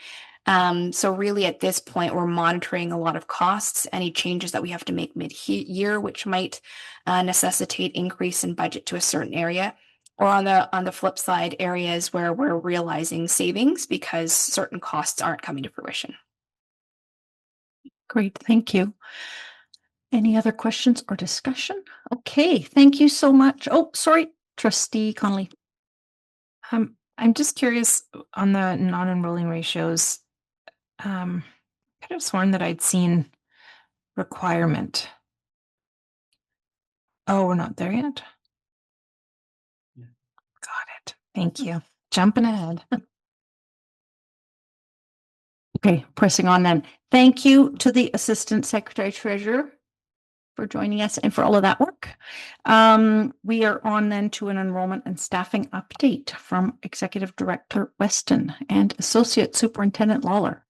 So really at this point, we're monitoring a lot of costs, any changes that we have to make mid-year, which might necessitate increase in budget to a certain area, or on the flip side, areas where we're realizing savings because certain costs aren't coming to fruition. Great, thank you. Any other questions or discussion? Okay, thank you so much. Oh, sorry, Trustee Connolly. I'm just curious on the non-enrolling ratios. Could have sworn that I'd seen requirement. Oh, we're not there yet. Yeah. Got it. Thank you. Jumping ahead. Okay, pressing on then. Thank you to the Assistant Secretary Treasurer for joining us and for all of that work. We are on then to an enrollment and staffing update from Executive Director Weston and Associate Superintendent Lawler.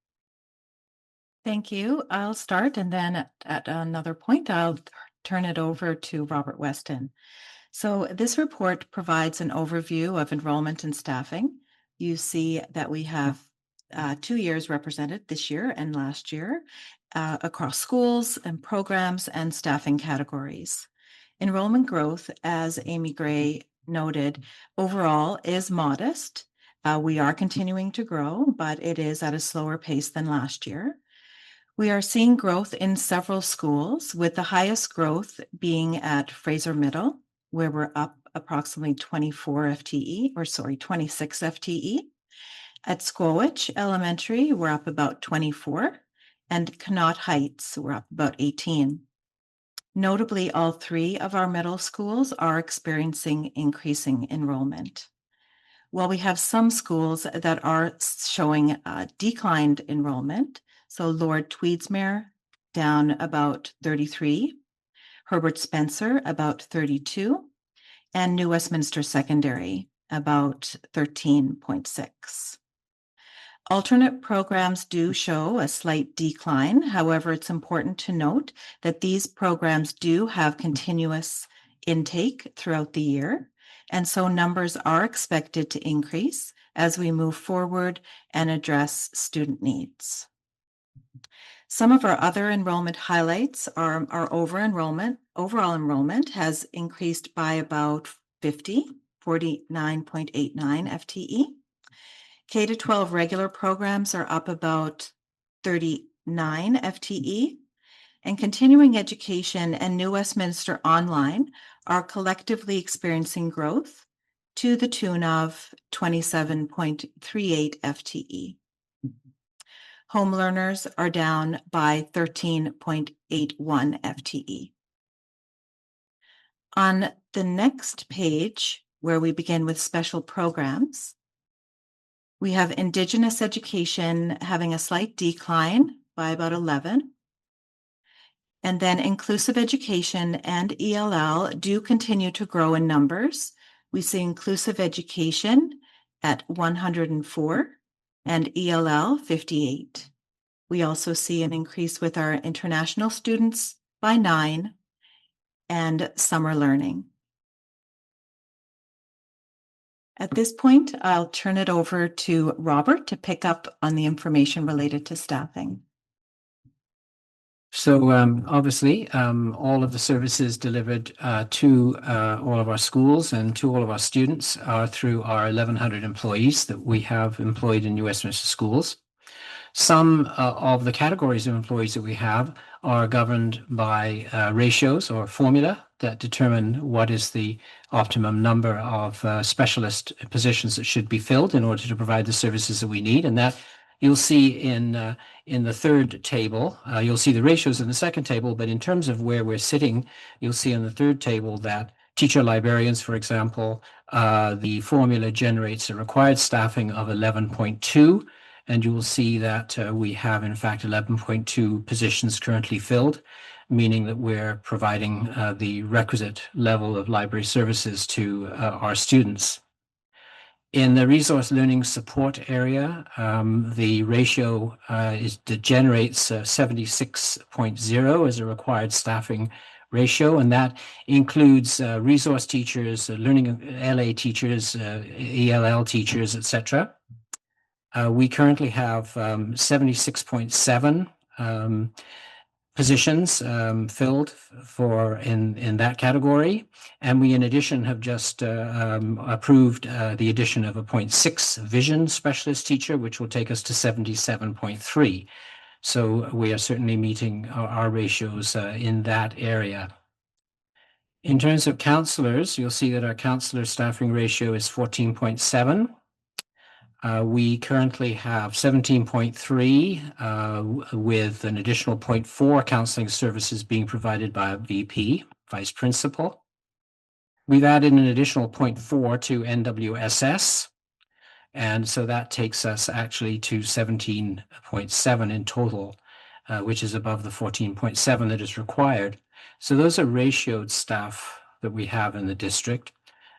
Thank you. I'll start, and then at another point, I'll turn it over to Robert Weston. So this report provides an overview of enrollment and staffing. You see that we have 2 years represented, this year and last year, across schools and programs and staffing categories. Enrollment growth, as Amy Gray noted, overall is modest. We are continuing to grow, but it is at a slower pace than last year. We are seeing growth in several schools, with the highest growth being at Fraser Middle, where we're up approximately 26 FTE. At Squowich Elementary, we're up about 24, and Connaught Heights, we're up about 18. Notably, all 3 of our middle schools are experiencing increasing enrollment. While we have some schools that are showing declined enrollment, so Lord Tweedsmere down about 33, Herbert Spencer about 32, and New Westminster Secondary about 13.6. Alternate programs do show a slight decline. However, it's important to note that these programs do have continuous intake throughout the year. And so numbers are expected to increase as we move forward and address student needs. Some of our other enrollment highlights are our overall enrollment has increased by about 49.89 FTE. K-12 regular programs are up about 39 FTE, and continuing education and New Westminster Online are collectively experiencing growth to the tune of 27.38 FTE. Home learners are down by 13.81 FTE. On the next page, where we begin with special programs, we have Indigenous education having a slight decline by about 11. And then inclusive education and ELL do continue to grow in numbers. We see inclusive education at 104 and ELL 58. We also see an increase with our international students by 9 and summer learning. At this point, I'll turn it over to Robert to pick up on the information related to staffing. So obviously, all of the services delivered to all of our schools and to all of our students are through our 1,100 employees that we have employed in New Westminster Schools. Some of the categories of employees that we have are governed by ratios or formula that determine what is the optimum number of specialist positions that should be filled in order to provide the services that we need. And that you'll see in the third table. You'll see the ratios in the second table, but in terms of where we're sitting, you'll see in the third table that teacher librarians, for example, the formula generates a required staffing of 11.2. And you will see that we have, in fact, 11.2 positions currently filled, meaning that we're providing the requisite level of library services to our students. In the resource learning support area, the ratio generates 76.0 as a required staffing ratio, and that includes resource teachers, learning LA teachers, ELL teachers, etc. We currently have 76.7 positions filled for in that category, and we in addition have just approved the addition of a 0.6 vision specialist teacher, which will take us to 77.3. So we are certainly meeting our ratios in that area. In terms of counselors, you'll see that our counselor staffing ratio is 14.7. We currently have 17.3 with an additional 0.4 counseling services being provided by a VP, vice principal. We've added an additional 0.4 to NWSS, and so that takes us actually to 17.7 in total, which is above the 14.7 that is required. So those are ratioed staff that we have in the district,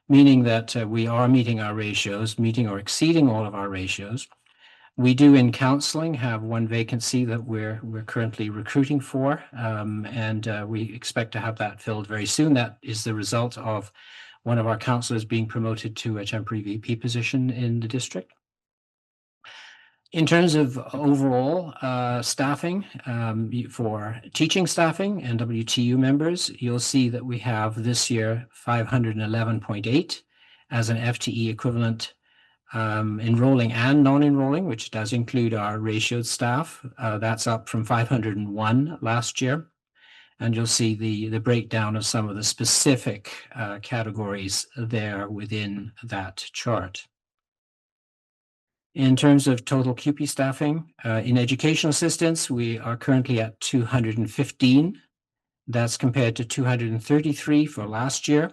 meaning that we are meeting our ratios, meeting or exceeding all of our ratios. We do in counseling have one vacancy that we're currently recruiting for, and we expect to have that filled very soon. That is the result of one of our counselors being promoted to a temporary VP position in the district. In terms of overall staffing, for teaching staffing and WTU members, you'll see that we have this year 511.8 as an FTE equivalent, enrolling and non-enrolling, which does include our ratioed staff. That's up from 501 last year. And you'll see the breakdown of some of the specific categories there within that chart. In terms of total CUPE staffing, in educational assistance, we are currently at 215. That's compared to 233 for last year,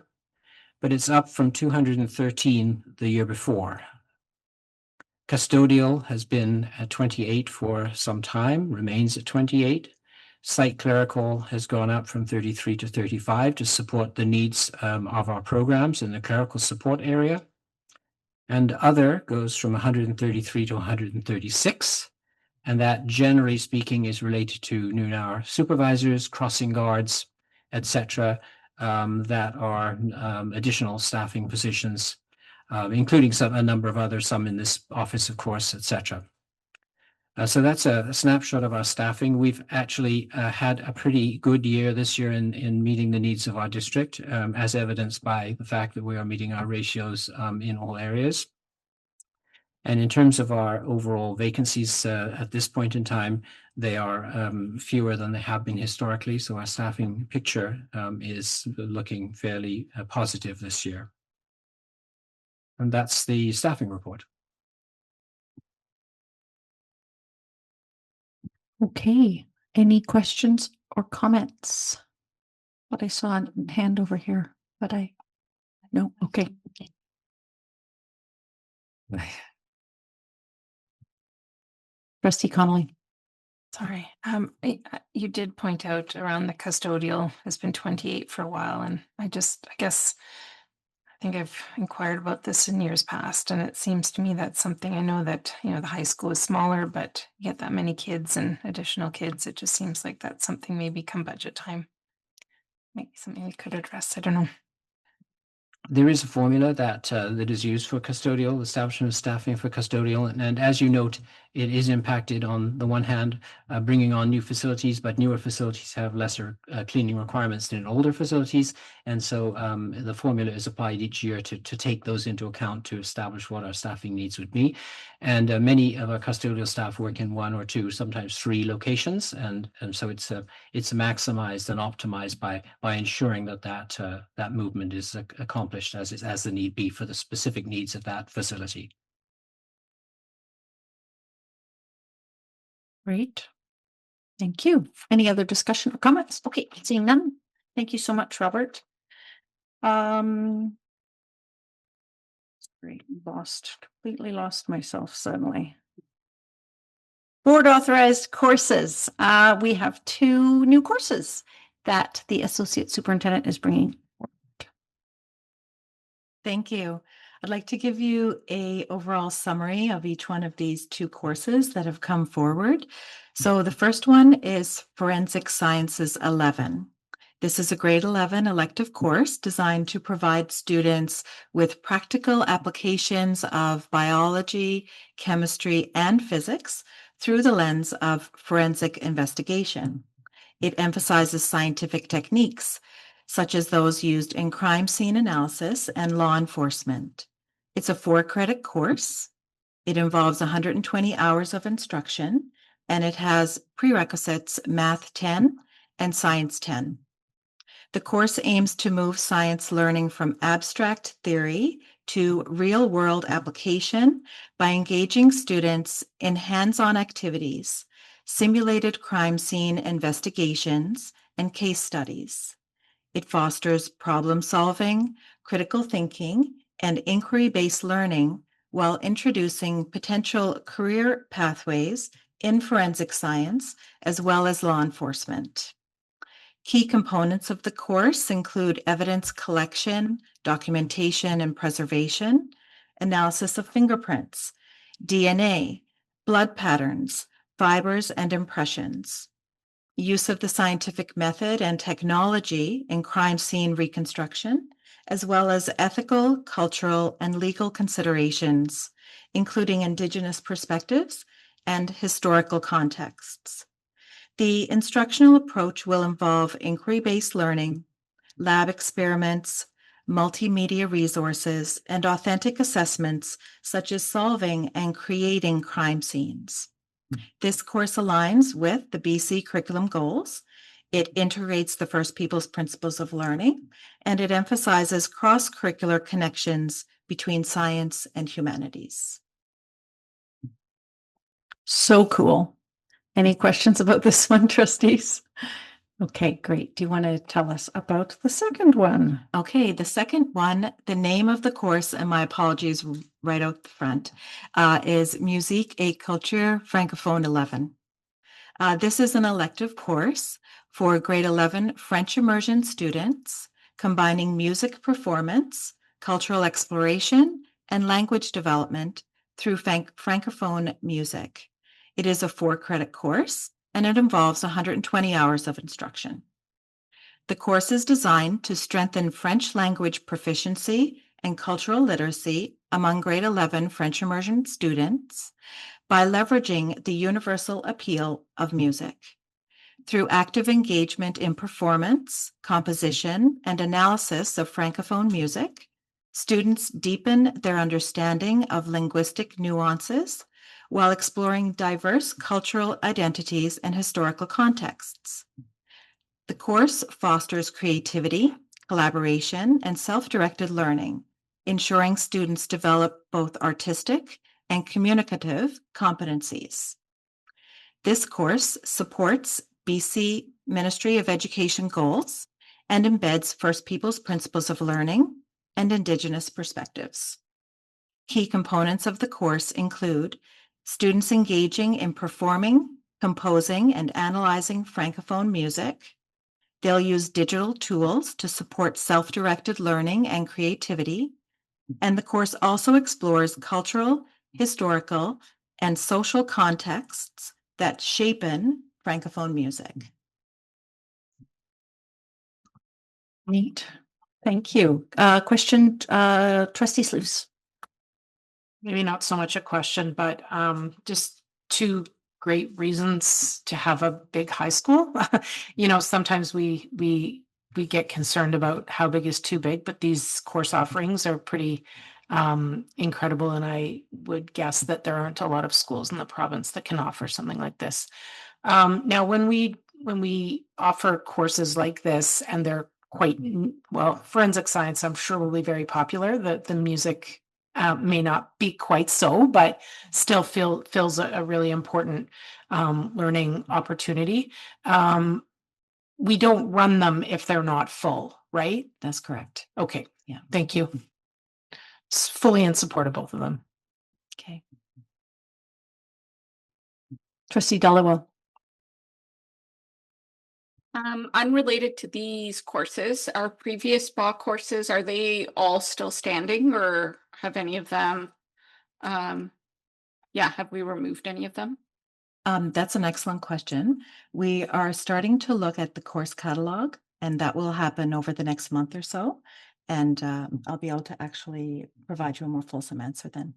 but it's up from 213 the year before. Custodial has been at 28 for some time, remains at 28. Site clerical has gone up from 33 to 35 to support the needs of our programs in the clerical support area. And other goes from 133 to 136. And that, generally speaking, is related to noon hour supervisors, crossing guards, etc., that are additional staffing positions, including a number of others, some in this office, of course, etc. So that's a snapshot of our staffing. We've actually had a pretty good year this year in meeting the needs of our district, as evidenced by the fact that we are meeting our ratios in all areas. And in terms of our overall vacancies at this point in time, they are fewer than they have been historically. So our staffing picture is looking fairly positive this year. And that's the staffing report. Okay, any questions or comments? But I saw a hand over here, but no, okay. Trustee Connolly. Sorry. You did point out around the custodial has been 28 for a while, and I guess I think I've inquired about this in years past, and it seems to me that's something. I know that, the high school is smaller, but you get that many kids and additional kids, it just seems like that's something maybe come budget time. Maybe something we could address. I don't know. There is a formula that is used for custodial, establishment of staffing for custodial. And as you note, it is impacted on the one hand, bringing on new facilities, but newer facilities have lesser cleaning requirements than older facilities. And so the formula is applied each year to take those into account to establish what our staffing needs would be. And many of our custodial staff work in 1 or 2, sometimes 3 locations. And so it's maximized and optimized by ensuring that movement is accomplished as the need be for the specific needs of that facility. Great. Thank you. Any other discussion or comments? Okay, seeing none. Thank you so much, Robert. Great, completely lost myself suddenly. Board authorized courses. We have 2 new courses that the Associate Superintendent is bringing. Thank you. I'd like to give you a overall summary of each one of these 2 courses that have come forward. So the first one is Forensic Sciences 11. This is a grade 11 elective course designed to provide students with practical applications of biology, chemistry, and physics through the lens of forensic investigation. It emphasizes scientific techniques, such as those used in crime scene analysis and law enforcement. It's a 4-credit course. It involves 120 hours of instruction, and it has prerequisites Math 10 and Science 10. The course aims to move science learning from abstract theory to real-world application by engaging students in hands-on activities, simulated crime scene investigations, and case studies. It fosters problem solving, critical thinking, and inquiry-based learning while introducing potential career pathways in forensic science as well as law enforcement. Key components of the course include evidence collection, documentation and preservation, analysis of fingerprints, DNA, blood patterns, fibers, and impressions, use of the scientific method and technology in crime scene reconstruction, as well as ethical, cultural, and legal considerations, including Indigenous perspectives and historical contexts. The instructional approach will involve inquiry-based learning, lab experiments, multimedia resources, and authentic assessments such as solving and creating crime scenes. This course aligns with the BC curriculum goals. It integrates the First Peoples principles of learning, and it emphasizes cross-curricular connections between science and humanities. So cool. Any questions about this one, trustees? Okay, great. Do you want to tell us about the second one? Okay, the second one, the name of the course, and my apologies right out the front, is Musique et Culture Francophone 11. This is an elective course for grade 11 French immersion students, combining music performance, cultural exploration, and language development through Francophone music. It is a 4-credit course, and it involves 120 hours of instruction. The course is designed to strengthen French language proficiency and cultural literacy among grade 11 French immersion students by leveraging the universal appeal of music. Through active engagement in performance, composition, and analysis of Francophone music, students deepen their understanding of linguistic nuances while exploring diverse cultural identities and historical contexts. The course fosters creativity, collaboration, and self-directed learning, ensuring students develop both artistic and communicative competencies. This course supports BC Ministry of Education goals and embeds First Peoples principles of learning and Indigenous perspectives. Key components of the course include students engaging in performing, composing, and analyzing Francophone music. They'll use digital tools to support self-directed learning and creativity. And the course also explores cultural, historical, and social contexts that shapen Francophone music. Neat. Thank you. Question, trustee Sluse. Maybe not so much a question, but just two great reasons to have a big high school. You know, sometimes we get concerned about how big is too big, but these course offerings are pretty incredible, and I would guess that there aren't a lot of schools in the province that can offer something like this. Now, when we offer courses like this, and they're quite well, forensic science, I'm sure will be very popular. The music may not be quite so, but still fills a really important learning opportunity. We don't run them if they're not full, right? That's correct. Okay. Yeah. Thank you. Fully in support of both of them. Okay. Trustee Dallowell. Unrelated to these courses, our previous SPA courses, are they all still standing, or have any of them, have we removed any of them? That's an excellent question. We are starting to look at the course catalog, and that will happen over the next month or so. And I'll be able to actually provide you a more fulsome answer then.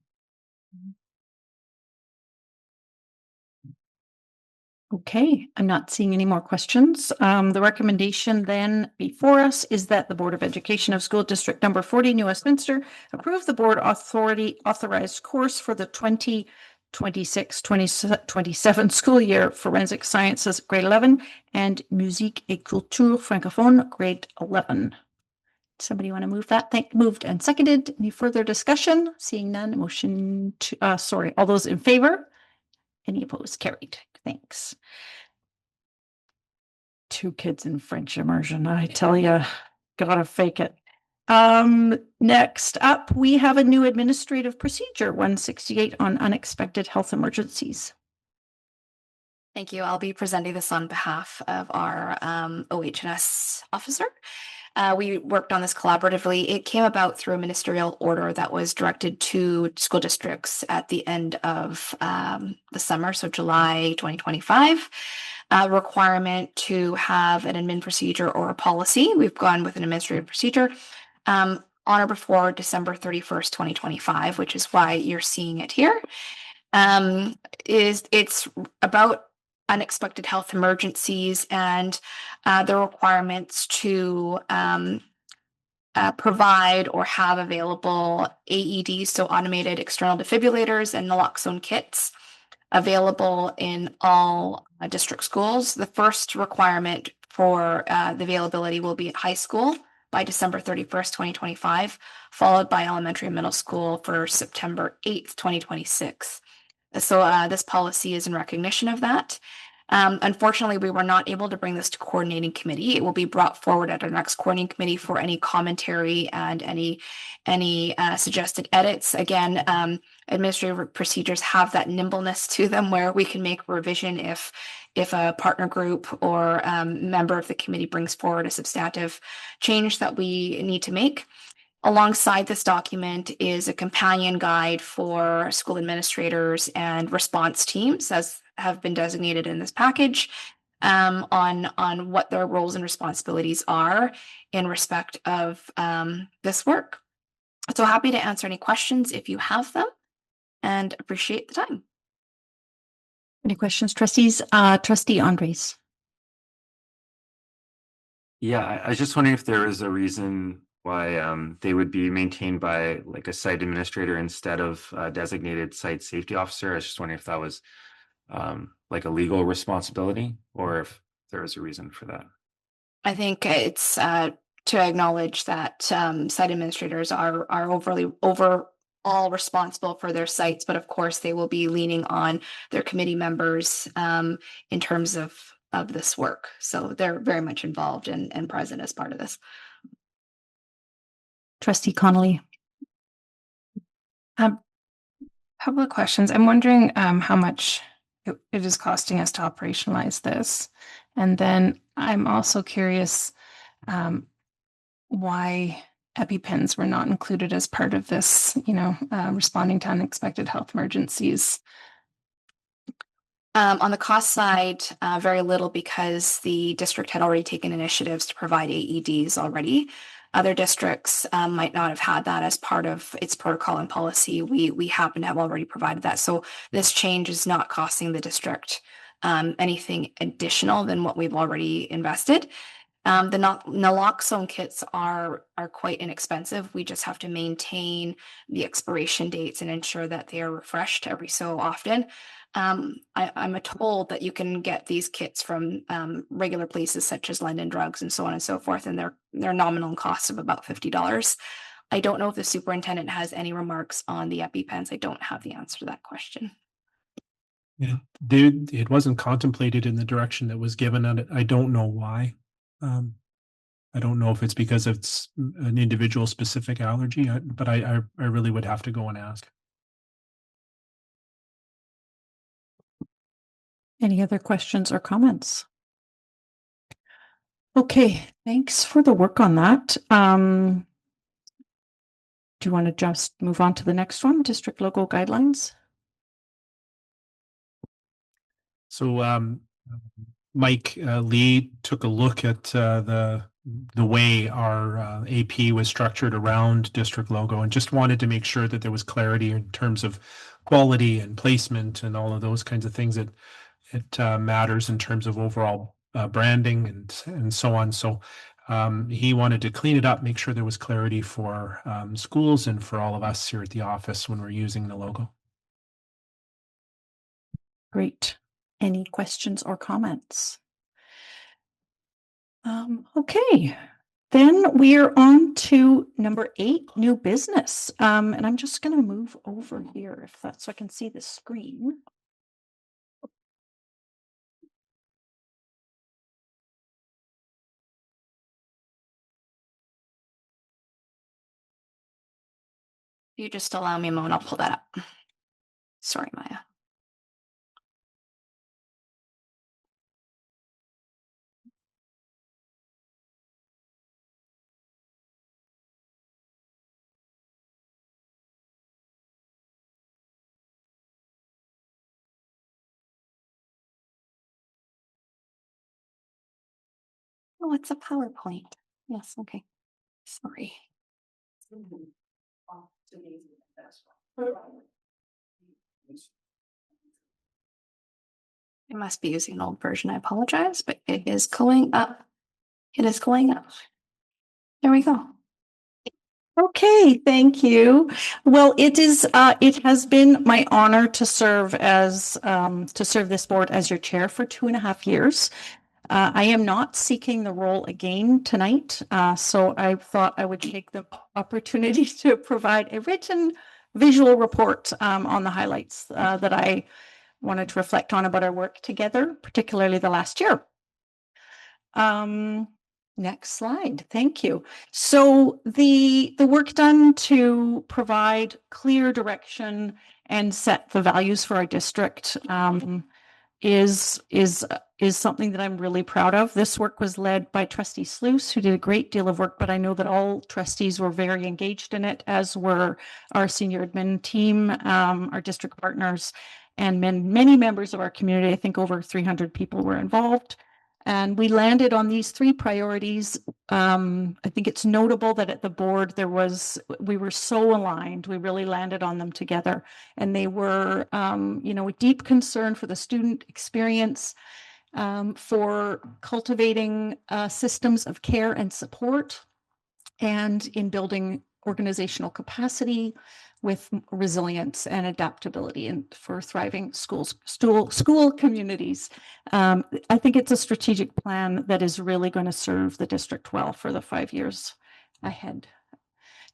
Okay, I'm not seeing any more questions. The recommendation then before us is that the Board of Education of School District Number 40, New Westminster, approve the board authorized course for the 2026-2027 school year, Forensic Sciences, grade 11, and Musique et Culture Francophone, grade 11. Somebody want to move that? Moved and seconded. Any further discussion? Seeing none, motion to, all those in favor? Any opposed? Carried. Thanks. 2 kids in French immersion. I tell you, gotta fake it. Next up, we have a new administrative procedure, 168 on unexpected health emergencies. Thank you. I'll be presenting this on behalf of our OHS officer. We worked on this collaboratively. It came about through a ministerial order that was directed to school districts at the end of the summer, so July 2025. Requirement to have an admin procedure or a policy. We've gone with an administrative procedure on or before December 31st, 2025, which is why you're seeing it here. It's about unexpected health emergencies and the requirements to provide or have available AEDs, so automated external defibrillators, and naloxone kits available in all district schools. The first requirement for the availability will be at high school by December 31st, 2025, followed by elementary and middle school for September 8th, 2026. So this policy is in recognition of that. Unfortunately, we were not able to bring this to coordinating committee. It will be brought forward at our next coordinating committee for any commentary and any suggested edits. Again, administrative procedures have that nimbleness to them where we can make revision if a partner group or member of the committee brings forward a substantive change that we need to make. Alongside this document is a companion guide for school administrators and response teams, as have been designated in this package, on what their roles and responsibilities are in respect of this work. So happy to answer any questions if you have them, and appreciate the time. Any questions, trustees? Trustee Andres. Yeah, I was just wondering if there is a reason why they would be maintained by like a site administrator instead of a designated site safety officer. I was just wondering if that was like a legal responsibility or if there was a reason for that. I think it's to acknowledge that site administrators are overall responsible for their sites, but of course they will be leaning on their committee members in terms of this work. So they're very much involved and present as part of this. Trustee Connolly. Couple of questions. I'm wondering how much it is costing us to operationalize this. And then I'm also curious why EpiPens were not included as part of this, responding to unexpected health emergencies. On the cost side, very little because the district had already taken initiatives to provide AEDs already. Other districts might not have had that as part of its protocol and policy. We happen to have already provided that. So this change is not costing the district anything additional than what we've already invested. The naloxone kits are quite inexpensive. We just have to maintain the expiration dates and ensure that they are refreshed every so often. I'm told that you can get these kits from regular places such as London Drugs and so on and so forth, and they're nominal cost of about $50. I don't know if the superintendent has any remarks on the EpiPens. I don't have the answer to that question. Yeah, it wasn't contemplated in the direction that was given, and I don't know why. I don't know if it's because it's an individual specific allergy, but I really would have to go and ask. Any other questions or comments? Okay, thanks for the work on that. Do you want to just move on to the next one, district logo guidelines? So Mike Lee took a look at the way our AP was structured around district logo and just wanted to make sure that there was clarity in terms of quality and placement and all of those kinds of things that it matters in terms of overall branding and so on. So he wanted to clean it up, make sure there was clarity for schools and for all of us here at the office when we're using the logo. Great. Any questions or comments? Okay, then we're on to number 8, new business. And I'm just going to move over here if that's so I can see the screen. You just allow me a moment, I'll pull that up. Sorry, Maya. Oh, it's a PowerPoint. Yes, okay. Sorry. I must be using an old version. I apologize, but it is going up. It is going up. There we go. Okay, thank you. Well, it has been my honor to serve this board as your chair for 2.5 years. I am not seeking the role again tonight, so I thought I would take the opportunity to provide a written visual report on the highlights that I wanted to reflect on about our work together, particularly the last year. Next slide. Thank you. So the work done to provide clear direction and set the values for our district is something that I'm really proud of. This work was led by Trustee Sluice, who did a great deal of work, but I know that all trustees were very engaged in it, as were our senior admin team, our district partners, and many members of our community. I think over 300 people were involved. And we landed on these 3 priorities. I think it's notable that at the board we were so aligned. We really landed on them together, and they were, a deep concern for the student experience, for cultivating systems of care and support, and in building organizational capacity with resilience and adaptability and for thriving school communities. I think it's a strategic plan that is really going to serve the district well for the 5 years ahead.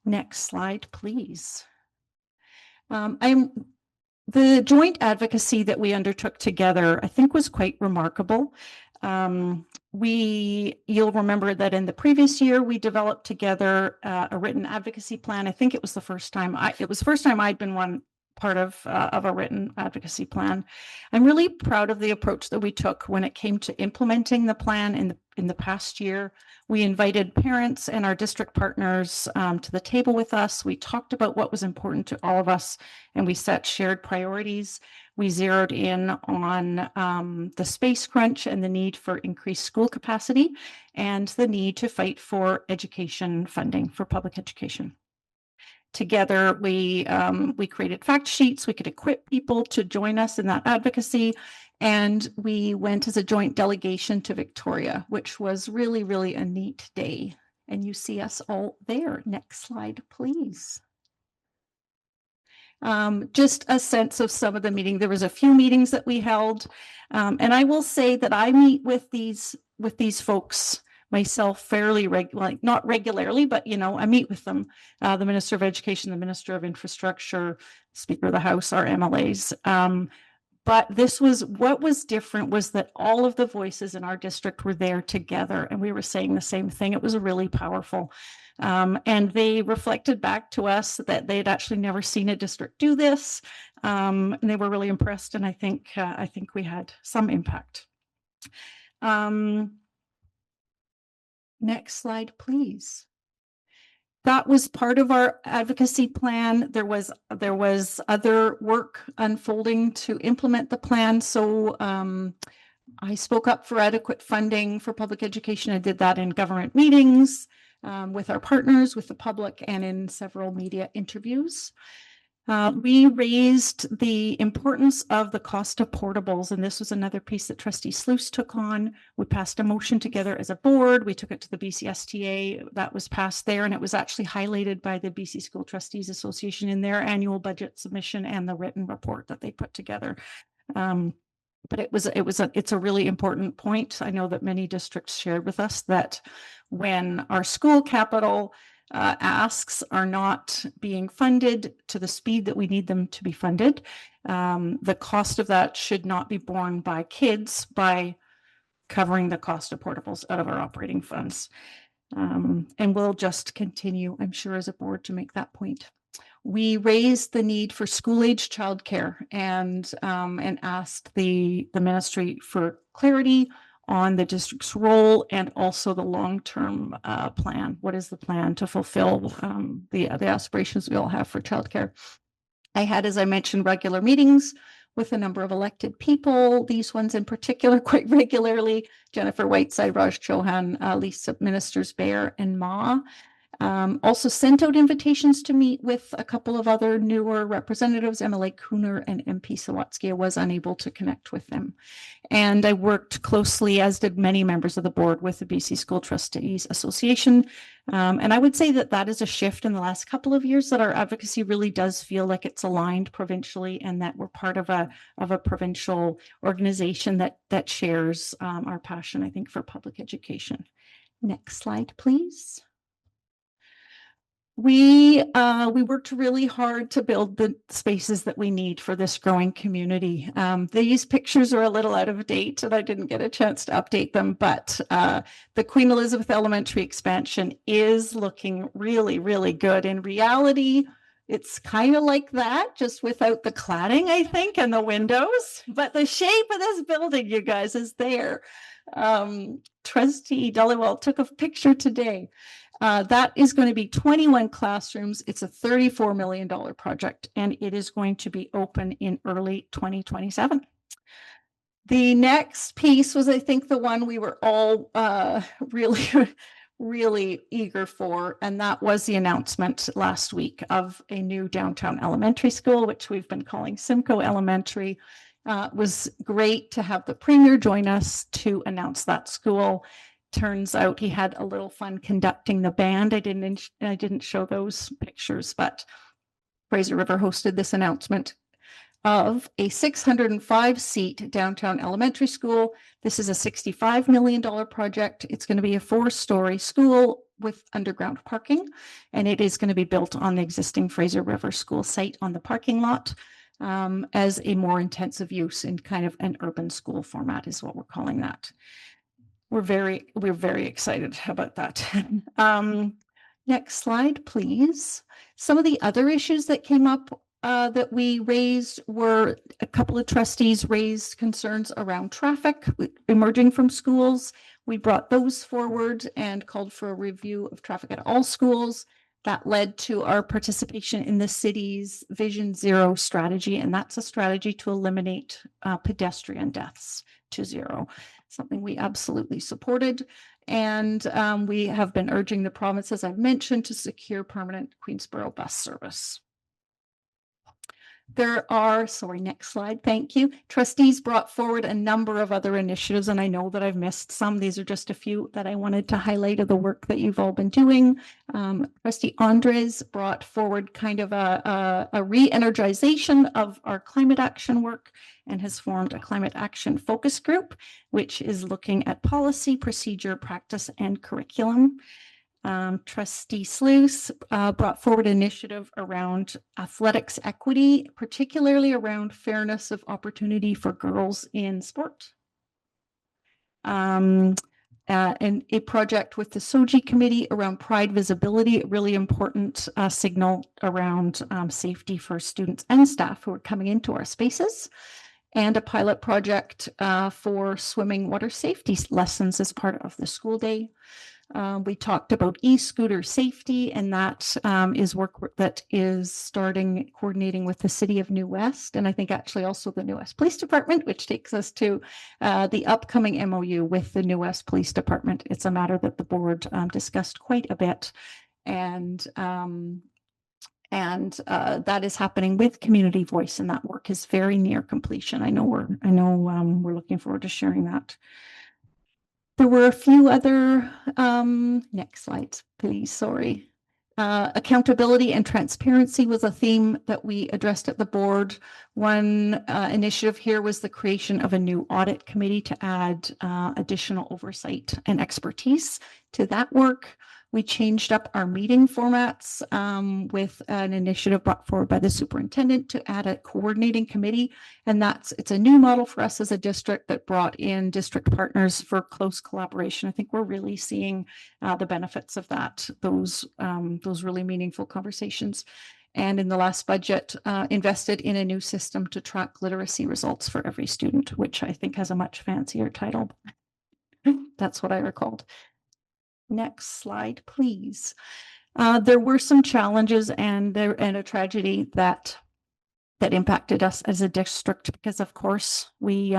Next slide, please. The joint advocacy that we undertook together, I think, was quite remarkable. You'll remember that in the previous year, we developed together a written advocacy plan. I think it was the first time I'd been part of a written advocacy plan. I'm really proud of the approach that we took when it came to implementing the plan in the past year. We invited parents and our district partners to the table with us. We talked about what was important to all of us, and we set shared priorities. We zeroed in on the space crunch and the need for increased school capacity, and the need to fight for education funding for public education. Together, we created fact sheets. We could equip people to join us in that advocacy. And we went as a joint delegation to Victoria, which was really, really a neat day. And you see us all there. Next slide, please. Just a sense of some of the meeting. There was a few meetings that we held. And I will say that I meet with these folks myself fairly not regularly, but I meet with them, the Minister of Education, the Minister of Infrastructure, Speaker of the House, our MLAs. But what was different was that all of the voices in our district were there together, and we were saying the same thing. It was really powerful. And they reflected back to us that they had actually never seen a district do this. And they were really impressed. And I think we had some impact. Next slide, please. That was part of our advocacy plan. There was other work unfolding to implement the plan. So I spoke up for adequate funding for public education. I did that in government meetings with our partners, with the public, and in several media interviews. We raised the importance of the cost of portables, and this was another piece that Trustee Sluice took on. We passed a motion together as a board. We took it to the BCSTA. That was passed there, and it was actually highlighted by the BC School Trustees Association in their annual budget submission and the written report that they put together. But it's a really important point. I know that many districts shared with us that when our school capital asks are not being funded to the speed that we need them to be funded, the cost of that should not be borne by kids by covering the cost of portables out of our operating funds. And we'll just continue, I'm sure, as a board to make that point. We raised the need for school-age childcare and asked the ministry for clarity on the district's role and also the long-term plan. What is the plan to fulfill the aspirations we all have for childcare? I had, as I mentioned, regular meetings with a number of elected people, these ones in particular quite regularly: Jennifer Whiteside, Raj Chauhan, Lisa Ministers Bear, and Ma. Also sent out invitations to meet with a couple of other newer representatives. MLA Cooner and MP Sawatsky. I was unable to connect with them. And I worked closely, as did many members of the board, with the BC School Trustees Association. And I would say that is a shift in the last couple of years, that our advocacy really does feel like it's aligned provincially, and that we're part of a provincial organization that shares our passion, I think, for public education. Next slide, please. We worked really hard to build the spaces that we need for this growing community. These pictures are a little out of date and I didn't get a chance to update them, but the Queen Elizabeth Elementary expansion is looking really, really good. In reality, it's kind of like that, just without the cladding, I think, and the windows, but the shape of this building, you guys, is there. Trustee Dhaliwal took a picture today. That is going to be 21 classrooms. It's a $34 million project, and it is going to be open in early 2027. The next piece was, I think, the one we were all really, really eager for, and that was the announcement last week of a new downtown elementary school, which we've been calling Simcoe Elementary. It was great to have the Premier join us to announce that school. Turns out he had a little fun conducting the band. I didn't show those pictures, but Fraser River hosted this announcement of a 605-seat downtown elementary school. This is a $65 million project. It's going to be a 4-story school with underground parking, and it is going to be built on the existing Fraser River School site on the parking lot as a more intensive use in kind of an urban school format is what we're calling that. We're very excited about that. Next slide, please. Some of the other issues that came up that we raised were a couple of trustees raised concerns around traffic emerging from schools. We brought those forward and called for a review of traffic at all schools. That led to our participation in the city's Vision Zero strategy, and that's a strategy to eliminate pedestrian deaths to zero. Something we absolutely supported. And we have been urging the province, as I've mentioned, to secure permanent Queensborough bus service. There are, sorry, next slide, thank you. Trustees brought forward a number of other initiatives, and I know that I've missed some. These are just a few that I wanted to highlight of the work that you've all been doing. Trustee Andres brought forward kind of a re-energization of our climate action work and has formed a climate action focus group, which is looking at policy, procedure, practice, and curriculum. Trustee Sluice brought forward an initiative around athletics equity, particularly around fairness of opportunity for girls in sport. And a project with the SOGI committee around pride visibility, a really important signal around safety for students and staff who are coming into our spaces. And a pilot project for swimming water safety lessons as part of the school day. We talked about e-scooter safety, and that is work that is starting coordinating with the City of New West, and I think actually also the New West Police Department, which takes us to the upcoming MOU with the New West Police Department. It's a matter that the board discussed quite a bit, and that is happening with community voice, and that work is very near completion. I know we're looking forward to sharing that. There were a few other, next slides, please, sorry. Accountability and transparency was a theme that we addressed at the board. One initiative here was the creation of a new audit committee to add additional oversight and expertise to that work. We changed up our meeting formats with an initiative brought forward by the superintendent to add a coordinating committee. And it's a new model for us as a district that brought in district partners for close collaboration. I think we're really seeing the benefits of that, those really meaningful conversations. And in the last budget, invested in a new system to track literacy results for every student, which I think has a much fancier title. That's what I recalled. Next slide, please. There were some challenges and a tragedy that impacted us as a district because, of course, we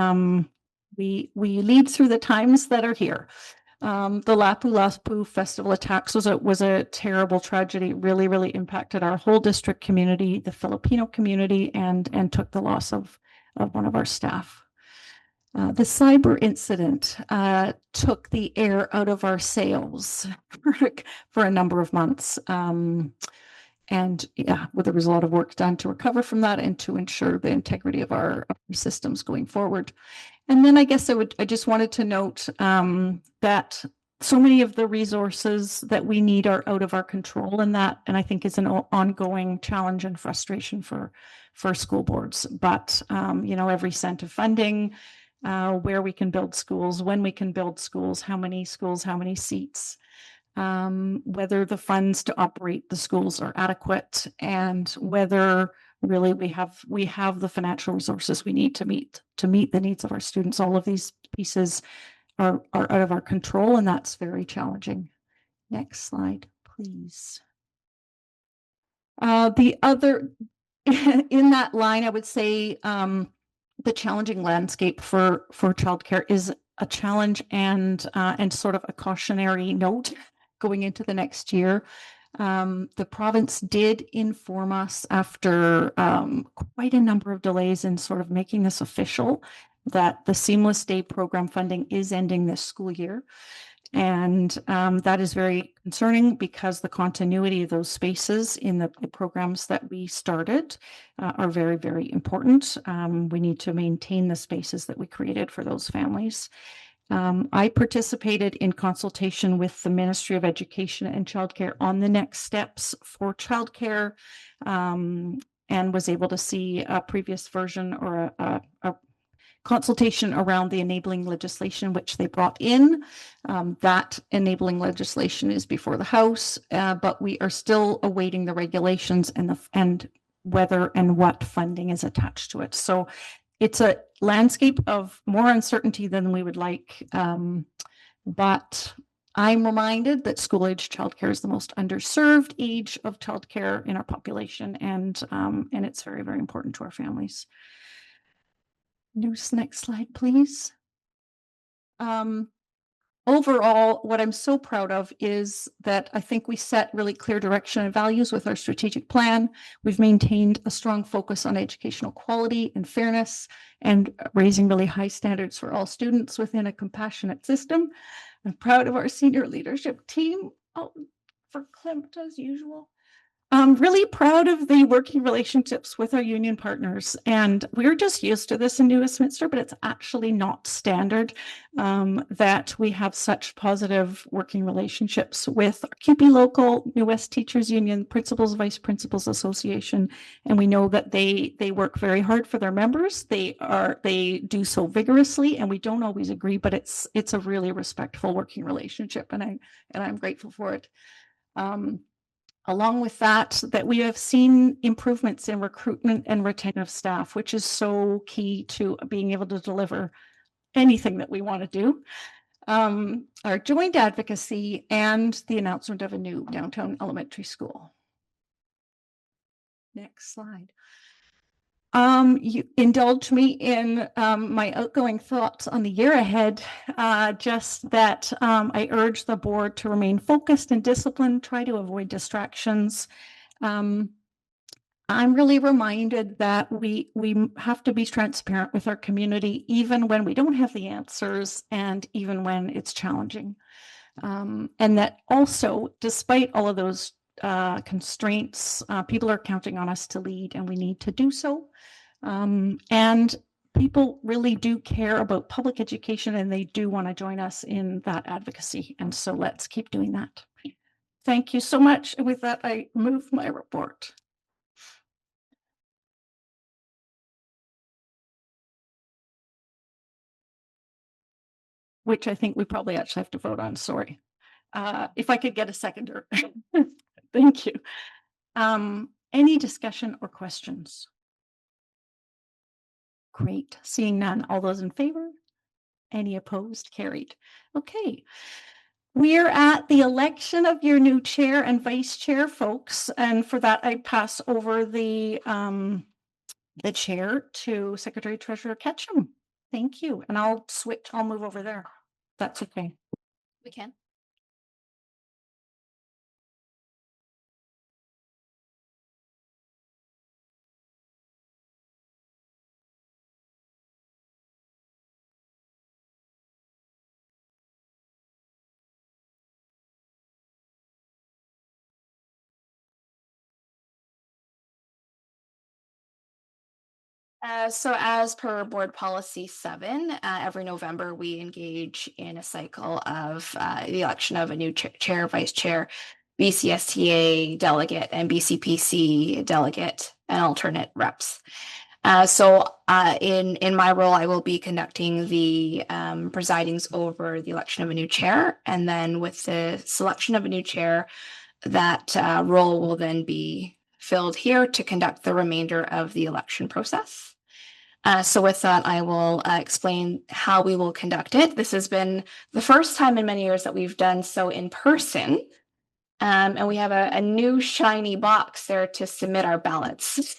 lead through the times that are here. The Lapu-Lapu Festival attacks was a terrible tragedy. It really impacted our whole district community, the Filipino community, and took the loss of one of our staff. The cyber incident took the air out of our sails for a number of months. And yeah, there was a lot of work done to recover from that and to ensure the integrity of our systems going forward. And then I guess I just wanted to note that so many of the resources that we need are out of our control, and I think is an ongoing challenge and frustration for school boards. But every cent of funding, where we can build schools, when we can build schools, how many seats, whether the funds to operate the schools are adequate, and whether really we have the financial resources we need to meet the needs of our students. All of these pieces are out of our control, and that's very challenging. Next slide, please. The other in that line, I would say the challenging landscape for childcare is a challenge and sort of a cautionary note going into the next year. The province did inform us after quite a number of delays in sort of making this official that the Seamless Day program funding is ending this school year. And that is very concerning because the continuity of those spaces in the programs that we started are very, very important. We need to maintain the spaces that we created for those families. I participated in consultation with the Ministry of Education and Childcare on the next steps for childcare, and was able to see a previous version or a consultation around the enabling legislation, which they brought in. That enabling legislation is before the House, but we are still awaiting the regulations and whether and what funding is attached to it. So it's a landscape of more uncertainty than we would like. But I'm reminded that school-age childcare is the most underserved age of childcare in our population, and it's very, very important to our families. Next slide, please. Overall, what I'm so proud of is that I think we set really clear direction and values with our strategic plan. We've maintained a strong focus on educational quality and fairness and raising really high standards for all students within a compassionate system. I'm proud of our senior leadership team. Oh, for Klimt as usual. I'm really proud of the working relationships with our union partners, and we're just used to this in New Westminster, but it's actually not standard that we have such positive working relationships with our CUPE local, New West Teachers Union, Principals, Vice Principals Association, and we know that they work very hard for their members. They do so vigorously, and we don't always agree, but it's a really respectful working relationship, and I'm grateful for it. Along with that we have seen improvements in recruitment and retention of staff, which is so key to being able to deliver anything that we want to do. Our joint advocacy and the announcement of a new downtown elementary school. Next slide. You indulge me in my outgoing thoughts on the year ahead, just that I urge the board to remain focused and disciplined, try to avoid distractions. I'm really reminded that we have to be transparent with our community, even when we don't have the answers and even when it's challenging. And that also, despite all of those constraints, people are counting on us to lead, and we need to do so. And people really do care about public education, and they do want to join us in that advocacy. And so let's keep doing that. Thank you so much. And with that, I move my report. Which I think we probably actually have to vote on, sorry. If I could get a seconder. Thank you. Any discussion or questions? Great. Seeing none. All those in favor? Any opposed? Carried. Okay. We're at the election of your new chair and vice chair, folks. And for that, I pass over the chair to Secretary Treasurer Ketchum. Thank you. And I'll move over there. That's okay. We can. So as per board policy 7, every November we engage in a cycle of the election of a new chair, vice chair, BCSTA delegate, and BCPC delegate and alternate reps. In my role, I will be conducting the presidings over the election of a new chair, and then with the selection of a new chair, that role will then be filled here to conduct the remainder of the election process. So with that, I will explain how we will conduct it. This has been the first time in many years that we've done so in person. And we have a new shiny box there to submit our ballots.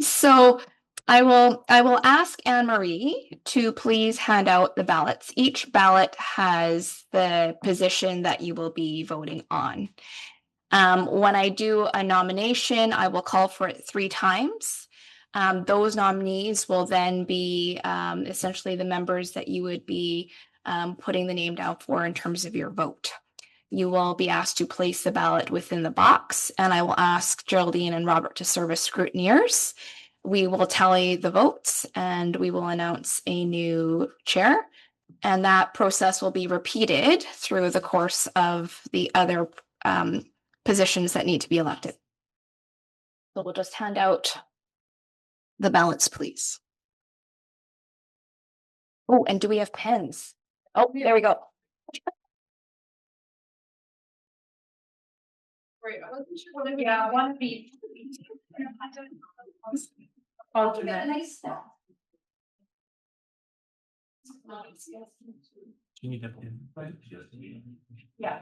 So I will ask Anne Marie to please hand out the ballots. Each ballot has the position that you will be voting on. When I do a nomination, I will call for it 3 times. Those nominees will then be essentially the members that you would be putting the name down for in terms of your vote. You will be asked to place the ballot within the box, and I will ask Geraldine and Robert to serve as scrutineers. We will tally the votes, and we will announce a new chair. And that process will be repeated through the course of the other positions that need to be elected. So we'll just hand out the ballots, please. Oh, and do we have pens? Oh, there we go. Yeah, one of each. You need a pen. Yeah.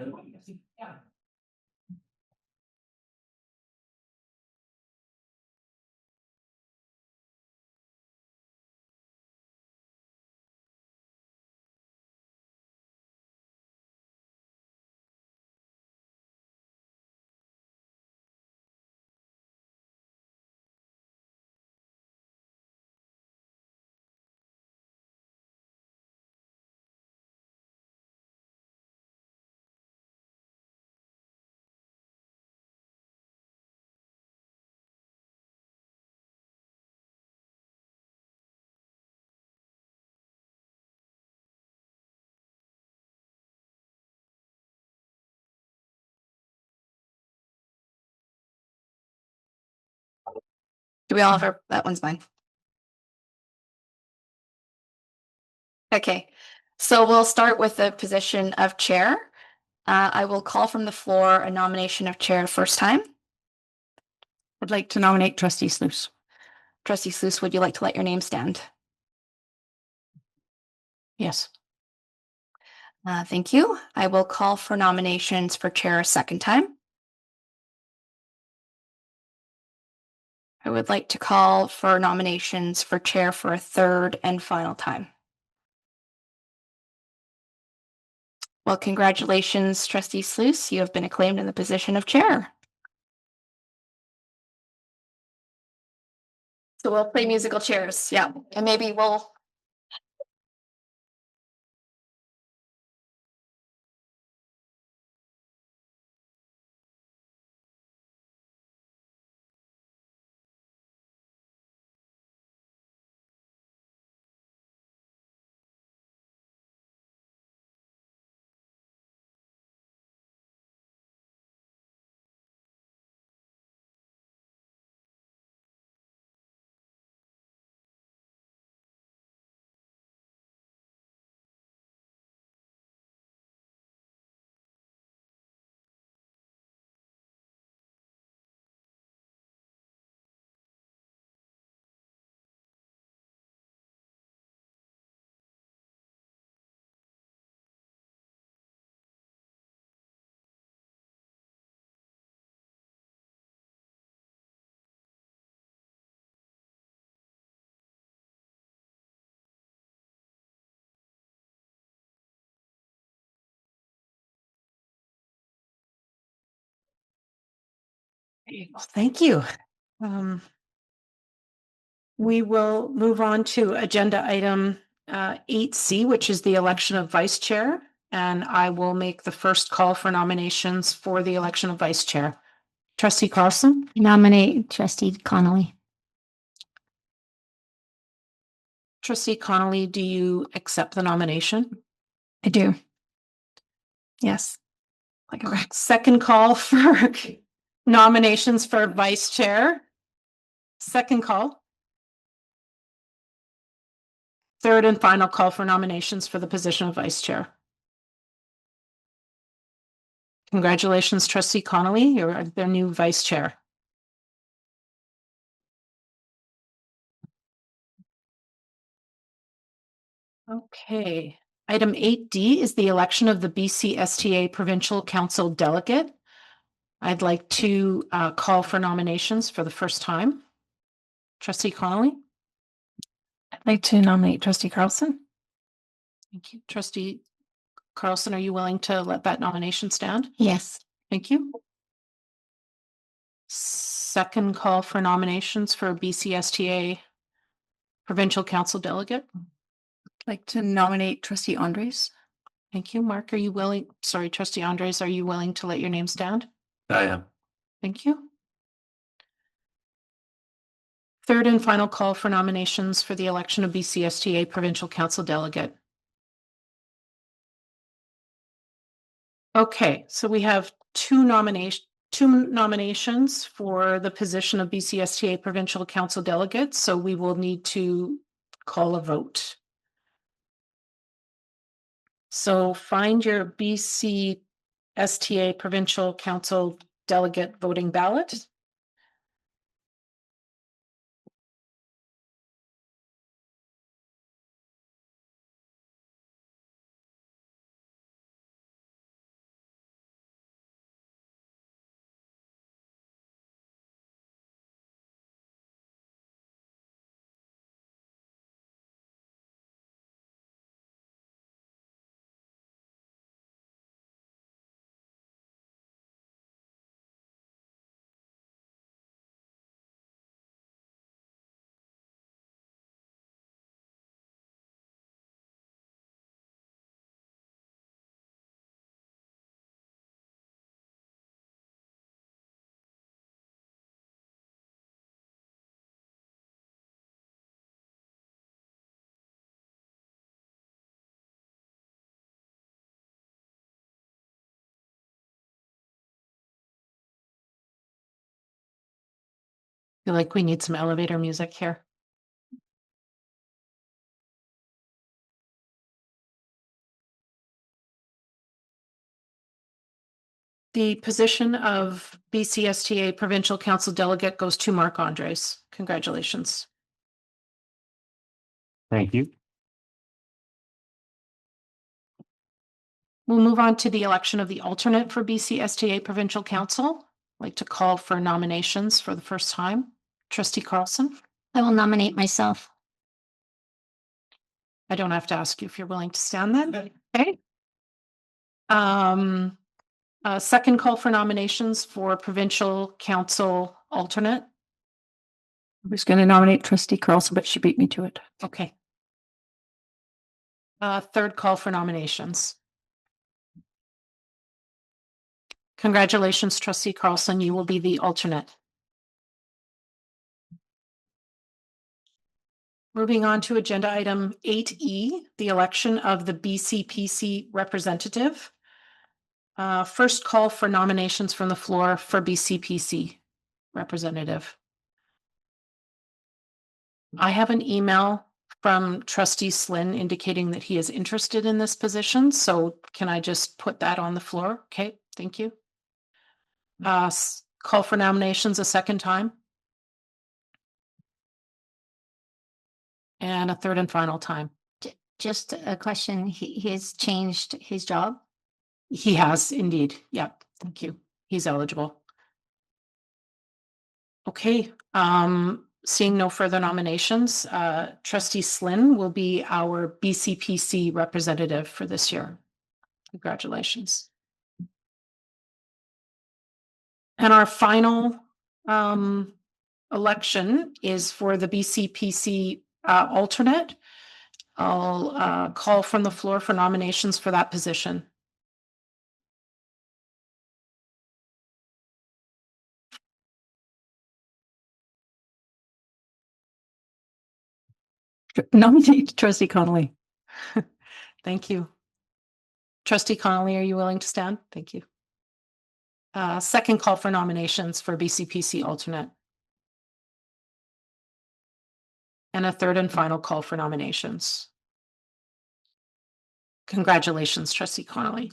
Do we all have our, that one's mine. Okay, so we'll start with the position of chair. I will call from the floor a nomination of chair first time. I'd like to nominate Trustee Sluice. Trustee Sluice, would you like to let your name stand? Yes. Thank you. I will call for nominations for chair a second time. I would like to call for nominations for chair for a third and final time. Well, congratulations, Trustee Sluice. You have been acclaimed in the position of chair. So we'll play musical chairs. Yeah. And maybe we'll. Well, thank you. We will move on to agenda item 8C, which is the election of vice chair. And I will make the first call for nominations for the election of vice chair. Trustee Carlson, Nominate Trustee Connolly. Trustee Connolly, do you accept the nomination? I do. Yes. Like a second call for nominations for vice chair. Second call. Third and final call for nominations for the position of vice chair. Congratulations, Trustee Connolly. You're their new vice chair. Okay. Item 8D is the election of the BCSTA Provincial Council Delegate. I'd like to call for nominations for the first time. Trustee Connolly. I'd like to nominate Trustee Carlson. Thank you. Trustee Carlson, are you willing to let that nomination stand? Yes. Thank you. Second call for nominations for BCSTA Provincial Council Delegate. I'd like to nominate Trustee Andres. Thank you. Mark, are you willing? Sorry, Trustee Andres, are you willing to let your name stand? I am. Thank you. Third and final call for nominations for the election of BCSTA Provincial Council Delegate. Okay, so we have two nominations for the position of BCSTA Provincial Council Delegate, so we will need to call a vote. So find your BCSTA Provincial Council Delegate voting ballot. Feel like we need some elevator music here. The position of BCSTA Provincial Council Delegate goes to Mark Andres. Congratulations. Thank you. We'll move on to the election of the alternate for BCSTA Provincial Council. I'd like to call for nominations for the first time. Trustee Carlson. I will nominate myself. I don't have to ask you if you're willing to stand then. Okay. Second call for nominations for Provincial Council alternate. I was going to nominate Trustee Carlson, but she beat me to it. Okay. Third call for nominations. Congratulations, Trustee Carlson. You will be the alternate. Moving on to agenda item 8E, the election of the BCPC representative. First call for nominations from the floor for BCPC representative. I have an email from Trustee Slynn indicating that he is interested in this position. So can I just put that on the floor? Okay, thank you. Call for nominations a second time. And a third and final time. Just a question. He has changed his job. He has indeed. Yeah, thank you. He's eligible. Okay, seeing no further nominations, Trustee Slynn will be our BCPC representative for this year. Congratulations. And our final election is for the BCPC alternate. I'll call from the floor for nominations for that position. Nominate trustee Connolly. Thank you. Trustee Connolly, are you willing to stand? Thank you. Second call for nominations for BCPC alternate. And a third and final call for nominations. Congratulations, trustee Connolly.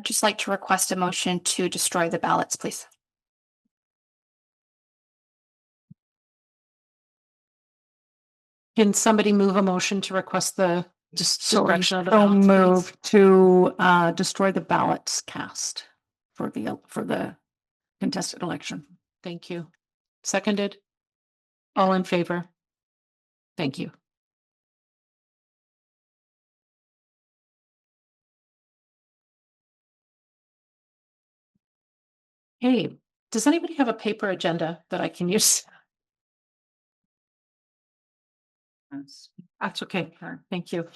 Just like to request a motion to destroy the ballots, please. Can somebody move a motion to request the destruction of the So ballots, please? move To destroy the ballots cast for the contested election. Thank you. Seconded. All in favor? Thank you. Hey, does anybody have a paper agenda that I can use? That's okay. Thank you.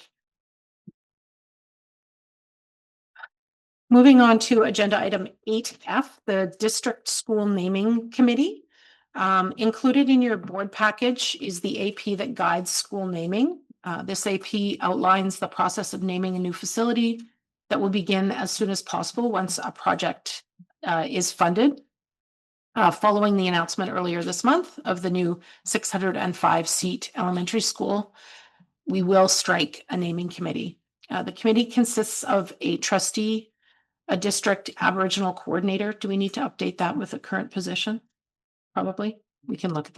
Moving on to agenda item 8F, the district school naming committee. Included in your board package is the AP that guides school naming. This AP outlines the process of naming a new facility that will begin as soon as possible once a project is funded. Following the announcement earlier this month of the new 605-seat elementary school, we will strike a naming committee. The committee consists of a trustee, a district Aboriginal coordinator. Do we need to update that with the current position? Probably. We can look at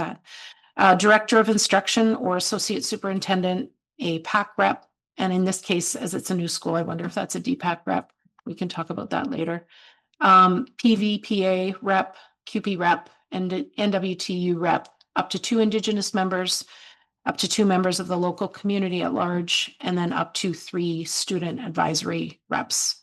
that. Director of instruction or associate superintendent, a PAC rep. And in this case, as it's a new school, I wonder if that's a DPAC rep. We can talk about that later. PVPA rep, QP rep, and NWTU rep, up to 2 Indigenous members, up to 2 members of the local community at large, and then up to 3 student advisory reps.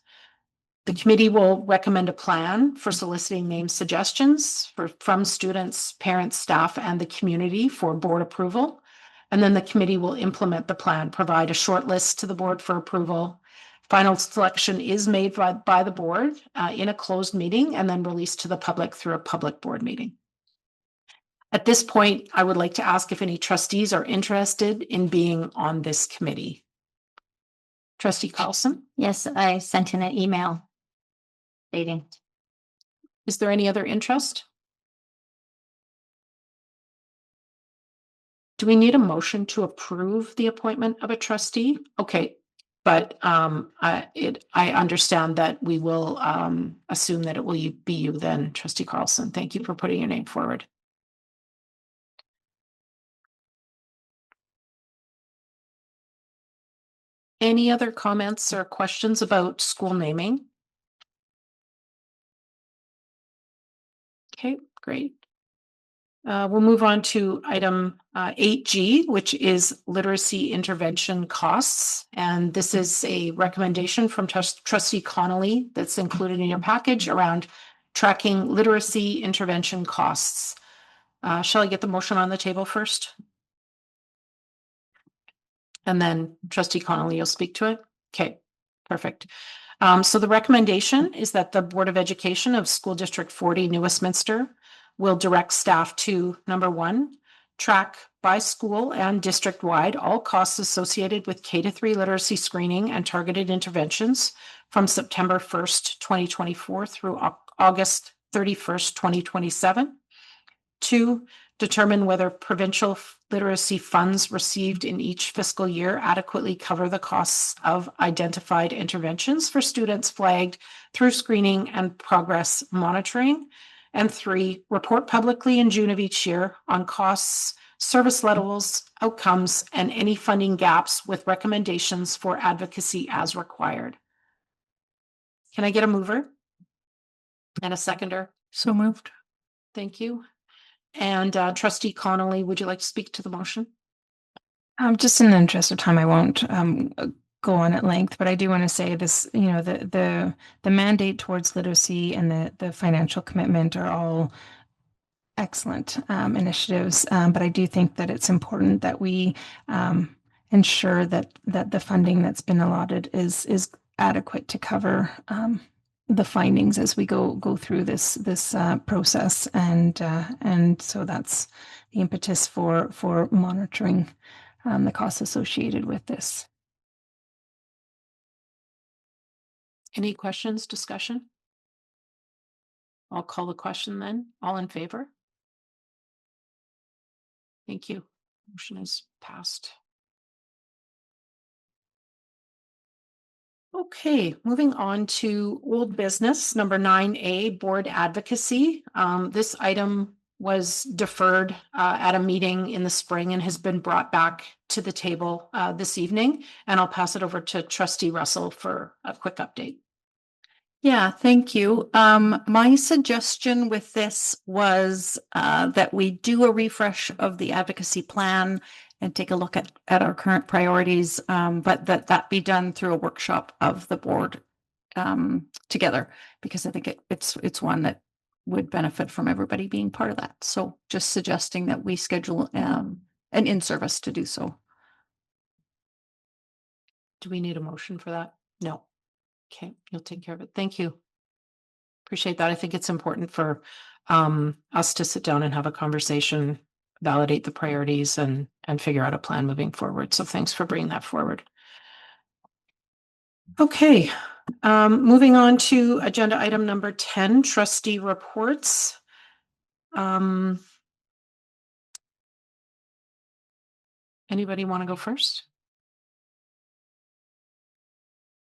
The committee will recommend a plan for soliciting name suggestions from students, parents, staff, and the community for board approval. And then the committee will implement the plan, provide a short list to the board for approval. Final selection is made by the board in a closed meeting and then released to the public through a public board meeting. At this point, I would like to ask if any trustees are interested in being on this committee. Trustee Carlson? Yes, I sent in an email stating. Is there any other interest? Do we need a motion to approve the appointment of a trustee? Okay, but I understand that we will assume that it will be you then, trustee Carlson. Thank you for putting your name forward. Any other comments or questions about school naming? Okay, great. We'll move on to item 8G, which is literacy intervention costs. And this is a recommendation from trustee Connolly that's included in your package around tracking literacy intervention costs. Shall I get the motion on the table first? And then trustee Connolly, you'll speak to it? Okay, perfect. So the recommendation is that the Board of Education of School District 40 New Westminster will direct staff to, number 1, track by school and district-wide all costs associated with K-3 literacy screening and targeted interventions from September 1st, 2024 through August 31st, 2027. 2, determine whether provincial literacy funds received in each fiscal year adequately cover the costs of identified interventions for students flagged through screening and progress monitoring. And 3, report publicly in June of each year on costs, service levels, outcomes, and any funding gaps with recommendations for advocacy as required. Can I get a mover? And a seconder? So moved. Thank you. And trustee Connolly, would you like to speak to the motion? Just in the interest of time, I won't go on at length, but I do want to say this, you know, the mandate towards literacy and the financial commitment are all excellent initiatives. But I do think that it's important that we ensure that the funding that's been allotted is adequate to cover the findings as we go through this process, and so that's the impetus for monitoring the costs associated with this. Any questions, discussion? I'll call the question then. All in favor? Thank you. Motion is passed. Okay, moving on to old business, number 9A, board advocacy. This item was deferred at a meeting in the spring and has been brought back to the table this evening. And I'll pass it over to Trustee Russell for a quick update. Yeah, thank you. My suggestion with this was that we do a refresh of the advocacy plan and take a look at our current priorities, but that be done through a workshop of the board together, because I think it's one that would benefit from everybody being part of that. So just suggesting that we schedule an in-service to do so. Do we need a motion for that? No. Okay, you'll take care of it. Thank you. Appreciate that. I think it's important for us to sit down and have a conversation, validate the priorities, and figure out a plan moving forward. So thanks for bringing that forward. Okay, moving on to agenda item number 10, trustee reports. Anybody want to go first?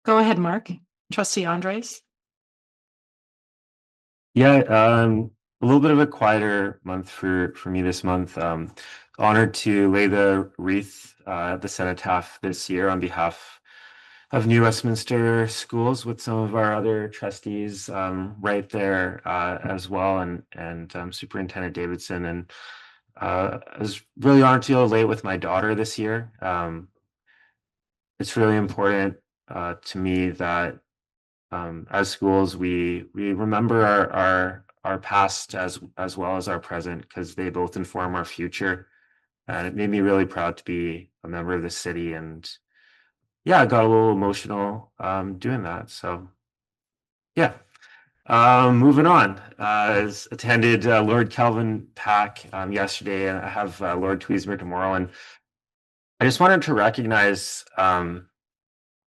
Go ahead, Mark. Trustee Andres. Yeah, a little bit of a quieter month for me this month. Honored to lay the wreath at the cenotaph this year on behalf of New Westminster Schools with some of our other trustees right there as well, and Superintendent Davidson. And I was really honored to lay it with my daughter this year. It's really important to me that as schools we remember our past as well as our present, because they both inform our future. And it made me really proud to be a member of the city, and yeah, I got a little emotional doing that. So yeah. Moving on, attended Lord Kelvin PAC yesterday, and I have Lord Tweesmer tomorrow, and I just wanted to recognize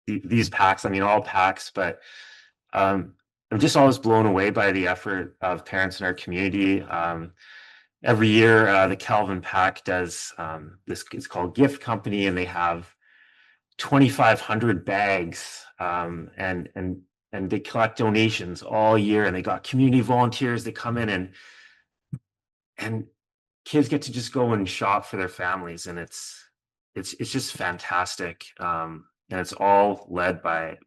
these PACs. I mean, all PACs, but I'm just always blown away by the effort of parents in our community. Every year, the Kelvin PAC does this. It's called Gift Company, and they have 2,500 bags, and they collect donations all year, and they got community volunteers that come in, and kids get to just go and shop for their families, and it's just fantastic. And it's all led by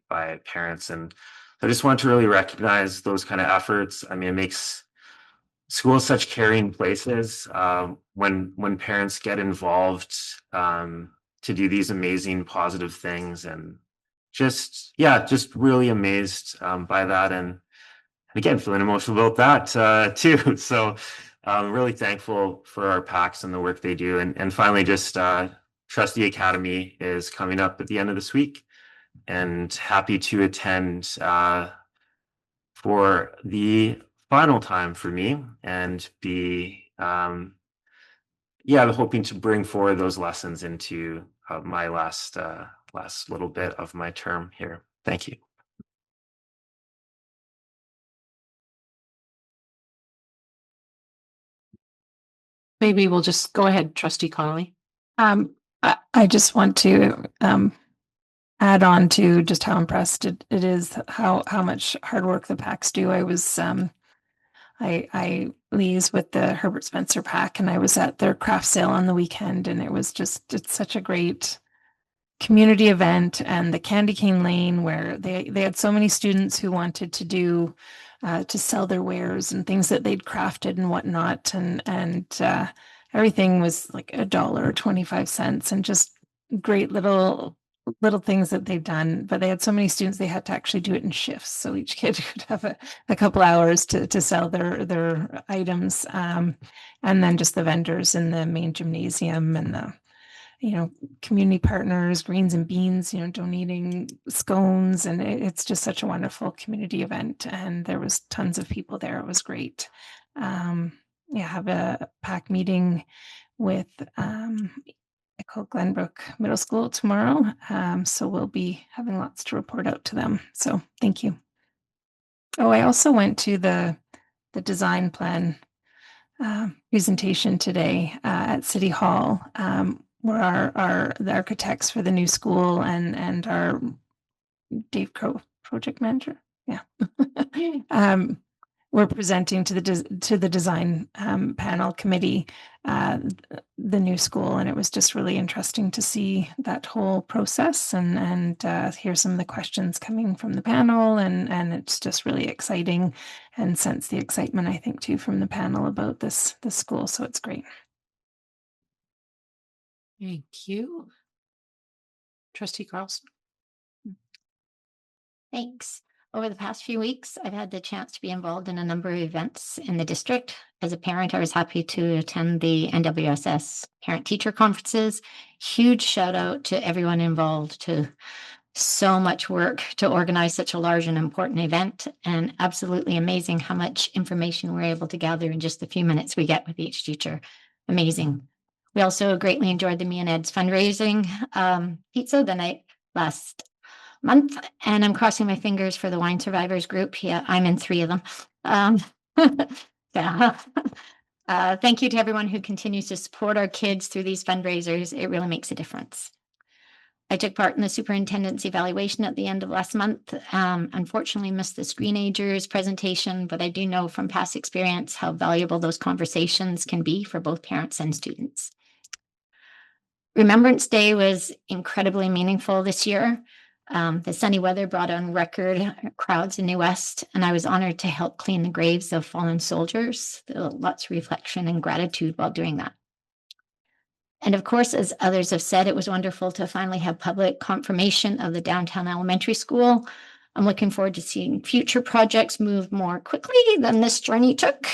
parents, and I just want to really recognize those kind of efforts. I mean, it makes schools such caring places when parents get involved to do these amazing positive things, and just really amazed by that, and again feeling emotional about that too. So really thankful for our PACs and the work they do. And finally, just Trustee Academy is coming up at the end of this week, and happy to attend for the final time for me, and be hoping to bring forward those lessons into my last little bit of my term here. Thank you. Maybe we'll just go ahead, Trustee Connolly. I just want to add on to just how impressed it is, how much hard work the PACs do. I was I liaise with the Herbert Spencer PAC, and I was at their craft sale on the weekend, and it's such a great community event. And the Candy Cane Lane, where they had so many students who wanted to do to sell their wares and things that they'd crafted and whatnot, and everything was like $1.25, and just great little things that they've done. But they had so many students, they had to actually do it in shifts, so each kid could have a couple hours to sell their items. And then just the vendors in the main gymnasium, and community partners, Greens and Beans, donating scones, and it's just such a wonderful community event. And there was tons of people there. It was great. Have a PAC meeting with I call Glenbrook Middle School tomorrow. So we'll be having lots to report out to them. So thank you. Oh, I also went to the design plan presentation today at City Hall, where the architects for the new school and our Dave Crow project manager, we're presenting to the design panel committee the new school, and it was just really interesting to see that whole process and hear some of the questions coming from the panel, and it's just really exciting, and sense the excitement, I think, too, from the panel about this school. So it's great. Thank you. Trustee Carlson. Thanks. Over the past few weeks, I've had the chance to be involved in a number of events in the district. As a parent, I was happy to attend the NWSS parent-teacher conferences. Huge shout out to everyone involved, to so much work to organize such a large and important event, and absolutely amazing how much information we're able to gather in just the few minutes we get with each teacher. Amazing. We also greatly enjoyed the Me and Ed's fundraising pizza the night last month, and I'm crossing my fingers for the wine survivors group. Yeah, I'm in 3 of them. Thank you to everyone who continues to support our kids through these fundraisers. It really makes a difference. I took part in the superintendent's evaluation at the end of last month. Unfortunately missed the screenagers presentation, but I do know from past experience how valuable those conversations can be for both parents and students. Remembrance Day was incredibly meaningful this year. The sunny weather brought on record crowds in New West, and I was honored to help clean the graves of fallen soldiers. Lots of reflection and gratitude while doing that. And of course, as others have said, it was wonderful to finally have public confirmation of the downtown elementary school. I'm looking forward to seeing future projects move more quickly than this journey took.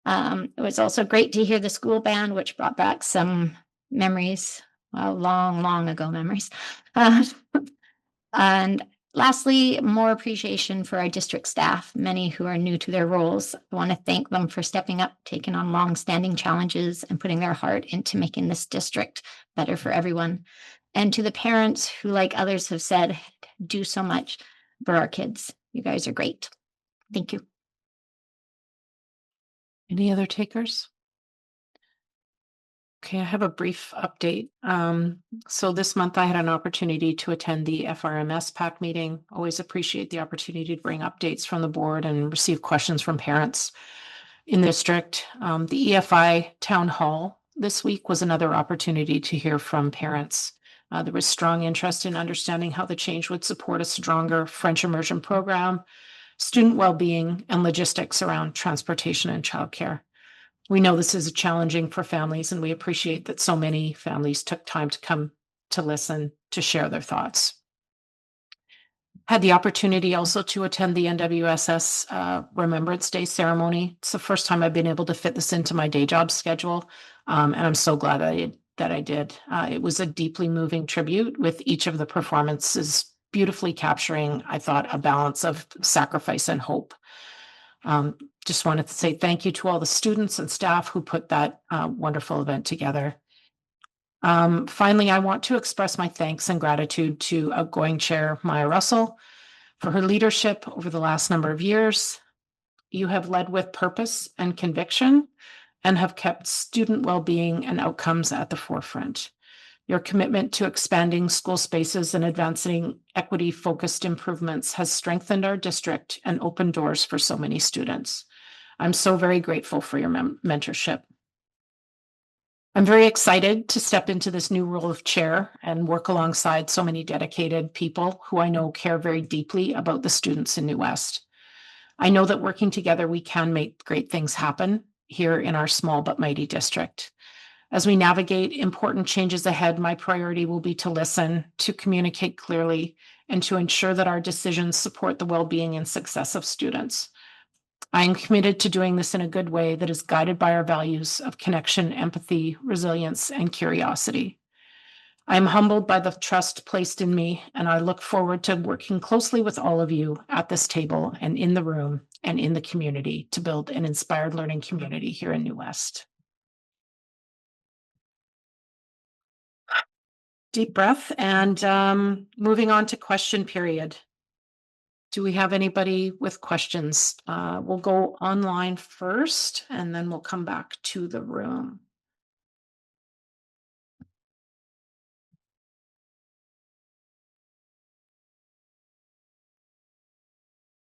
It was also great to hear the school band, which brought back some memories, long ago memories. And lastly, more appreciation for our district staff, many who are new to their roles. I want to thank them for stepping up, taking on long-standing challenges, and putting their heart into making this district better for everyone. And to the parents who, like others have said, do so much for our kids. You guys are great. Thank you. Any other takers? Okay, I have a brief update. So this month I had an opportunity to attend the FRMS PAC meeting. Always appreciate the opportunity to bring updates from the board and receive questions from parents in the district. The EFI town hall this week was another opportunity to hear from parents. There was strong interest in understanding how the change would support a stronger French immersion program, student well-being, and logistics around transportation and childcare. We know this is challenging for families, and we appreciate that so many families took time to come to listen, to share their thoughts. Had the opportunity also to attend the NWSS Remembrance Day ceremony. It's the first time I've been able to fit this into my day job schedule, and I'm so glad that I did. It was a deeply moving tribute, with each of the performances beautifully capturing, I thought, a balance of sacrifice and hope. Just wanted to say thank you to all the students and staff who put that wonderful event together. Finally, I want to express my thanks and gratitude to outgoing Chair Maya Russell for her leadership over the last number of years. You have led with purpose and conviction and have kept student well-being and outcomes at the forefront. Your commitment to expanding school spaces and advancing equity-focused improvements has strengthened our district and opened doors for so many students. I'm so very grateful for your mentorship. I'm very excited to step into this new role of chair and work alongside so many dedicated people who I know care very deeply about the students in New West. I know that working together, we can make great things happen here in our small but mighty district. As we navigate important changes ahead, my priority will be to listen, to communicate clearly, and to ensure that our decisions support the well-being and success of students. I am committed to doing this in a good way that is guided by our values of connection, empathy, resilience, and curiosity. I'm humbled by the trust placed in me, and I look forward to working closely with all of you at this table and in the room and in the community to build an inspired learning community here in New West. Deep breath and moving on to question period. Do we have anybody with questions? We'll go online first and then we'll come back to the room.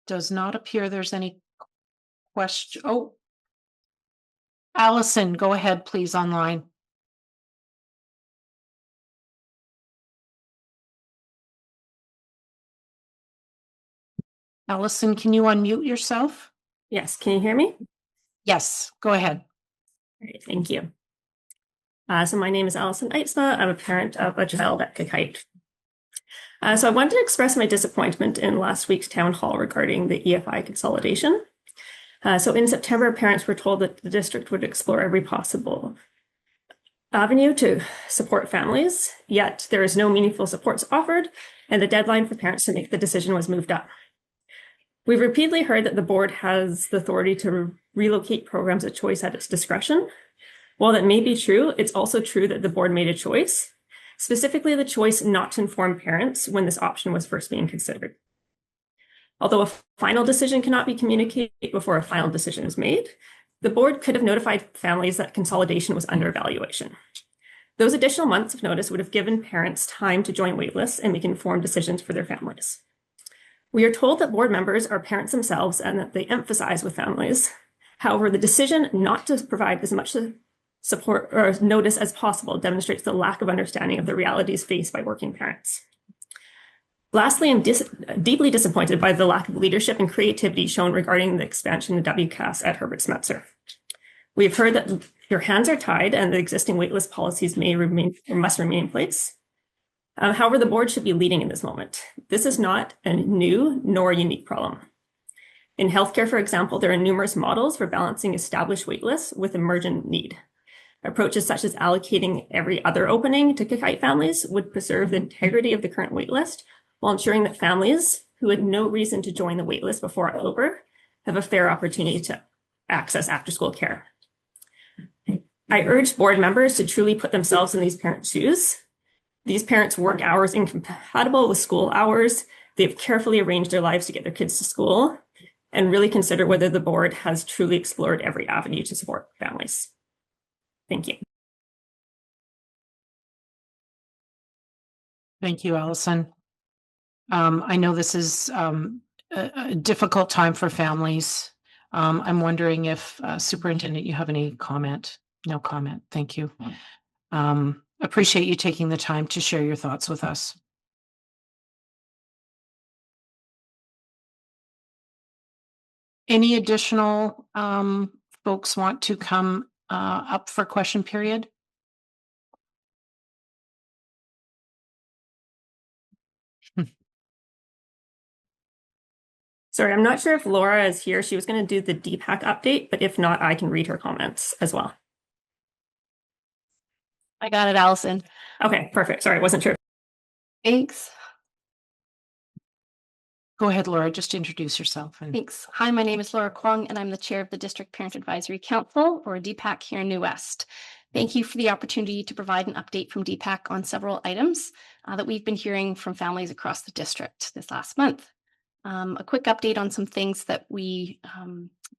Does not appear there's any question. Oh, Allison, go ahead, please, online. Allison, can you unmute yourself? Yes, can you hear me? Yes, go ahead. All right, thank you. So my name is Allison Eitzma. I'm a parent of a child at Kikite. So I wanted to express my disappointment in last week's town hall regarding the EFI consolidation. So in September, parents were told that the district would explore every possible avenue to support families, yet there is no meaningful supports offered, and the deadline for parents to make the decision was moved up. We've repeatedly heard that the board has the authority to relocate programs of choice at its discretion. While that may be true, it's also true that the board made a choice, specifically the choice not to inform parents when this option was first being considered. Although a final decision cannot be communicated before a final decision is made, the board could have notified families that consolidation was under evaluation. Those additional months of notice would have given parents time to join waitlists and make informed decisions for their families. We are told that board members are parents themselves and that they emphasize with families. However, the decision not to provide as much support or notice as possible demonstrates the lack of understanding of the realities faced by working parents. Lastly, I'm deeply disappointed by the lack of leadership and creativity shown regarding the expansion of WCAS at Herbert Smeltzer. We've heard that your hands are tied and the existing waitlist policies must remain in place. However, the board should be leading in this moment. This is not a new nor a unique problem. In healthcare, for example, there are numerous models for balancing established waitlists with emergent need. Approaches such as allocating every other opening to Kikite families would preserve the integrity of the current waitlist while ensuring that families who had no reason to join the waitlist before October have a fair opportunity to access after-school care. I urge board members to truly put themselves in these parents' shoes. These parents work hours incompatible with school hours. They've carefully arranged their lives to get their kids to school and really consider whether the board has truly explored every avenue to support families. Thank you. Thank you, Allison. I know this is a difficult time for families. I'm wondering if Superintendent, you have any comment? No comment. Thank you. Appreciate you taking the time to share your thoughts with us. Any additional folks want to come up for question period? Sorry, I'm not sure if Laura is here. She was going to do the DPAC update, but if not, I can read her comments as well. I got it, Allison. Okay, perfect. Sorry, I wasn't sure. Thanks. Go ahead, Laura, just introduce yourself. Thanks. Hi, my name is Laura Kwong, and I'm the chair of the District Parent Advisory Council, or DPAC, here in New West. Thank you for the opportunity to provide an update from DPAC on several items that we've been hearing from families across the district this last month. A quick update on some things that we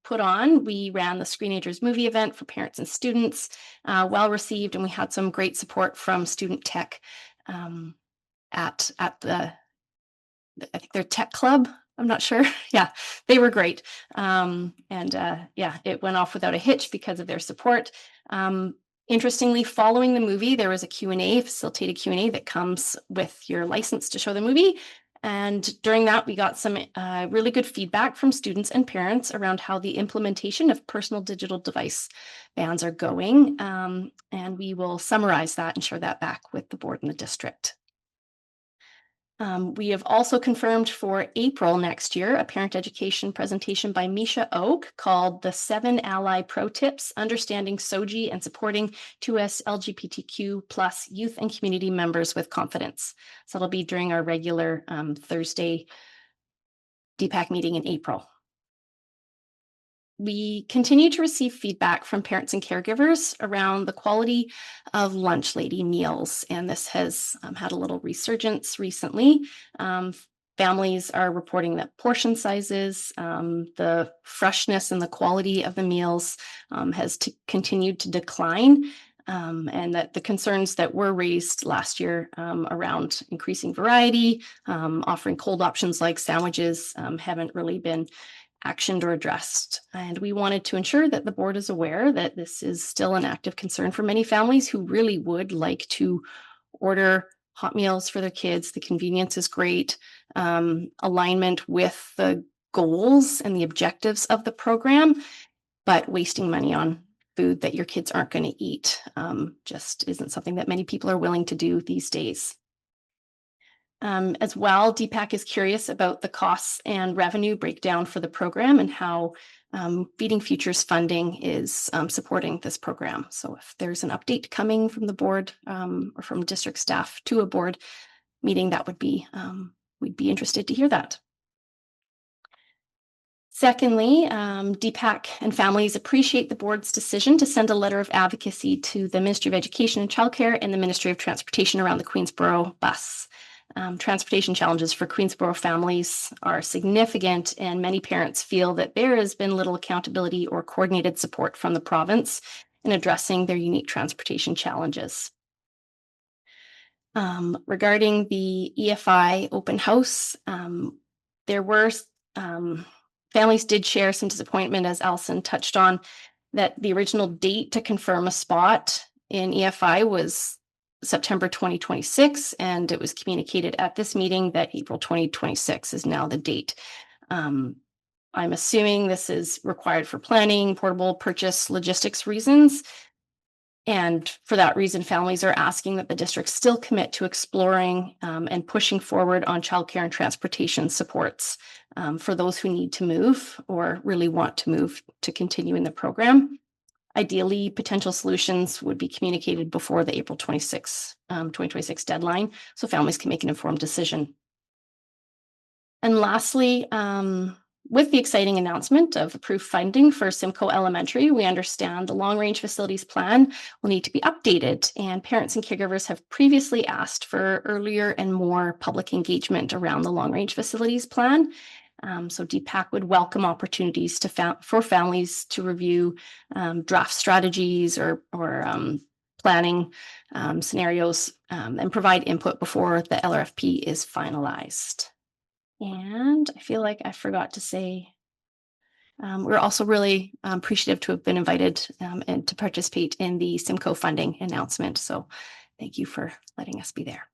put on. We ran the Screenagers movie event for parents and students, well received, and we had some great support from Student Tech at the, I think they're Tech Club. I'm not sure. Yeah, they were great. Yeah, it went off without a hitch because of their support. Interestingly, following the movie, there was a Q&A, facilitated Q&A that comes with your license to show the movie. And during that, we got some really good feedback from students and parents around how the implementation of personal digital device bans are going. And we will summarize that and share that back with the board and the district. We have also confirmed for April next year a parent education presentation by Misha Oak called The 7 Ally Pro Tips, Understanding SOGI and Supporting 2S LGBTQ plus Youth and Community Members with Confidence. So it'll be during our regular Thursday DPAC meeting in April. We continue to receive feedback from parents and caregivers around the quality of lunch lady meals, and this has had a little resurgence recently. Families are reporting that portion sizes, the freshness and the quality of the meals has continued to decline, and that the concerns that were raised last year around increasing variety, offering cold options like sandwiches haven't really been actioned or addressed. And we wanted to ensure that the board is aware that this is still an active concern for many families who really would like to order hot meals for their kids. The convenience is great. Alignment with the goals and the objectives of the program, but wasting money on food that your kids aren't going to eat just isn't something that many people are willing to do these days. As well, DPAC is curious about the costs and revenue breakdown for the program and how Feeding Futures funding is supporting this program. So if there's an update coming from the board or from district staff to a board meeting, that would be, we'd be interested to hear that. Secondly, DPAC and families appreciate the board's decision to send a letter of advocacy to the Ministry of Education and Childcare and the Ministry of Transportation around the Queensborough bus. Transportation challenges for Queensborough families are significant, and many parents feel that there has been little accountability or coordinated support from the province in addressing their unique transportation challenges. Regarding the EFI open house, there were families did share some disappointment, as Alison touched on, that the original date to confirm a spot in EFI was September 2026, and it was communicated at this meeting that April 2026 is now the date. I'm assuming this is required for planning, portable purchase, logistics reasons. And for that reason, families are asking that the district still commit to exploring and pushing forward on childcare and transportation supports for those who need to move or really want to move to continue in the program. Ideally, potential solutions would be communicated before the April 2026 deadline, so families can make an informed decision. And lastly, with the exciting announcement of approved funding for Simcoe Elementary, we understand the long-range facilities plan will need to be updated, and parents and caregivers have previously asked for earlier and more public engagement around the long-range facilities plan. So DPAC would welcome opportunities for families to review draft strategies or planning scenarios and provide input before the LRFP is finalized. And I feel like I forgot to say, we're also really appreciative to have been invited and to participate in the Simcoe funding announcement. So thank you for letting us be there.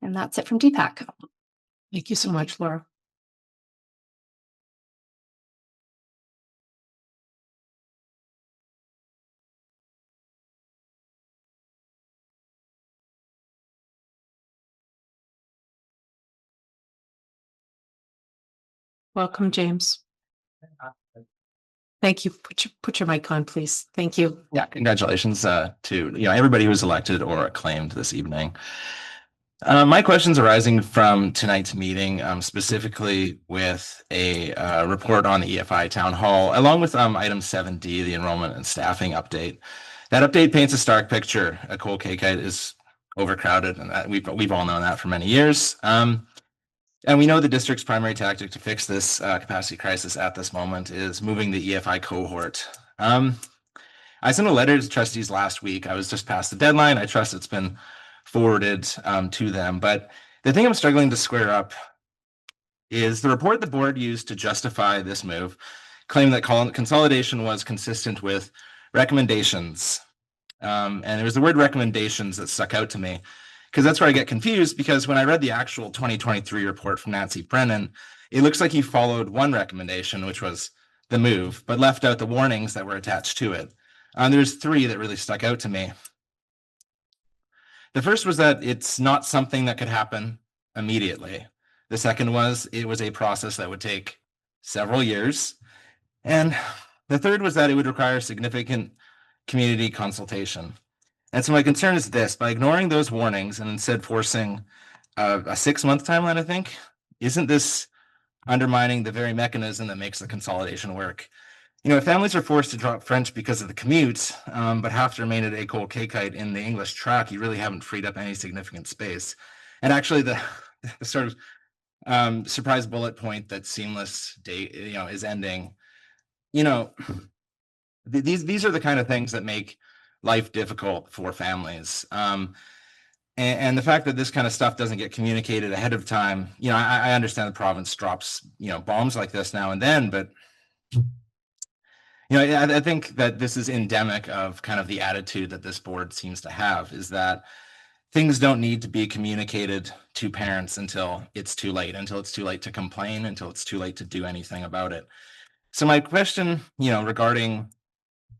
And that's it from DPAC. Thank you so much, Laura. Welcome, James. Thank you. Put your mic on, please. Thank you. Yeah, congratulations to everybody who was elected or acclaimed this evening. My questions arising from tonight's meeting, specifically with a report on the EFI Town Hall, along with item 7D, the enrollment and staffing update. That update paints a stark picture. Cole Kaikite is overcrowded, and we've all known that for many years. And we know the district's primary tactic to fix this capacity crisis at this moment is moving the EFI cohort. I sent a letter to trustees last week. I was just past the deadline. I trust it's been forwarded to them. But the thing I'm struggling to square up is the report the board used to justify this move claimed that consolidation was consistent with recommendations. And it was the word recommendations that stuck out to me, because that's where I get confused, because when I read the actual 2023 report from Nancy Brennan, it looks like he followed one recommendation, which was the move, but left out the warnings that were attached to it. There's three that really stuck out to me. The first was that it's not something that could happen immediately. The second was it was a process that would take several years. And the third was that it would require significant community consultation. And so my concern is this: by ignoring those warnings and instead forcing a 6-month timeline, I think, isn't this undermining the very mechanism that makes the consolidation work? You know, if families are forced to drop French because of the commute, but have to remain at École K-Kite in the English track, you really haven't freed up any significant space. And actually, the sort of surprise bullet point that seamless day, is ending. You know, these are the kind of things that make life difficult for families. And the fact that this kind of stuff doesn't get communicated ahead of time, I understand the province drops, bombs like this now and then, but I think that this is endemic of kind of the attitude that this board seems to have, is that things don't need to be communicated to parents until it's too late to complain, until it's too late to do anything about it. So my question, regarding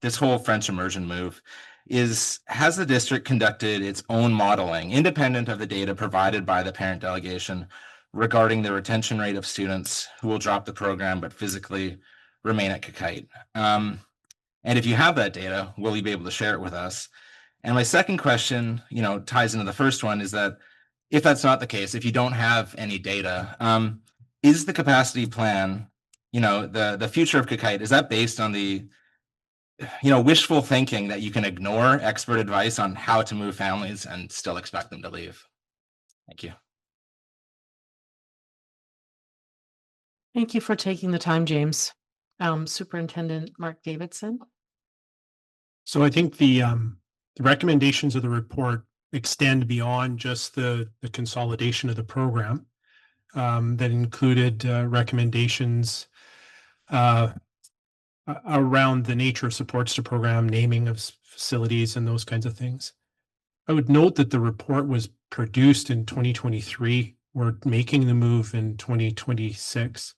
this whole French immersion move is, has the district conducted its own modeling, independent of the data provided by the parent delegation, regarding the retention rate of students who will drop the program but physically remain at K-Kite? And if you have that data, will you be able to share it with us? And my second question, ties into the first one, is that if that's not the case, if you don't have any data, is the capacity plan, the future of K-Kite, is that based on the wishful thinking that you can ignore expert advice on how to move families and still expect them to leave? Thank you. Thank you for taking the time, James. Superintendent Mark Davidson. So I think the recommendations of the report extend beyond just the consolidation of the program. That included recommendations around the nature of supports to program, naming of facilities, and those kinds of things. I would note that the report was produced in 2023. We're making the move in 2026,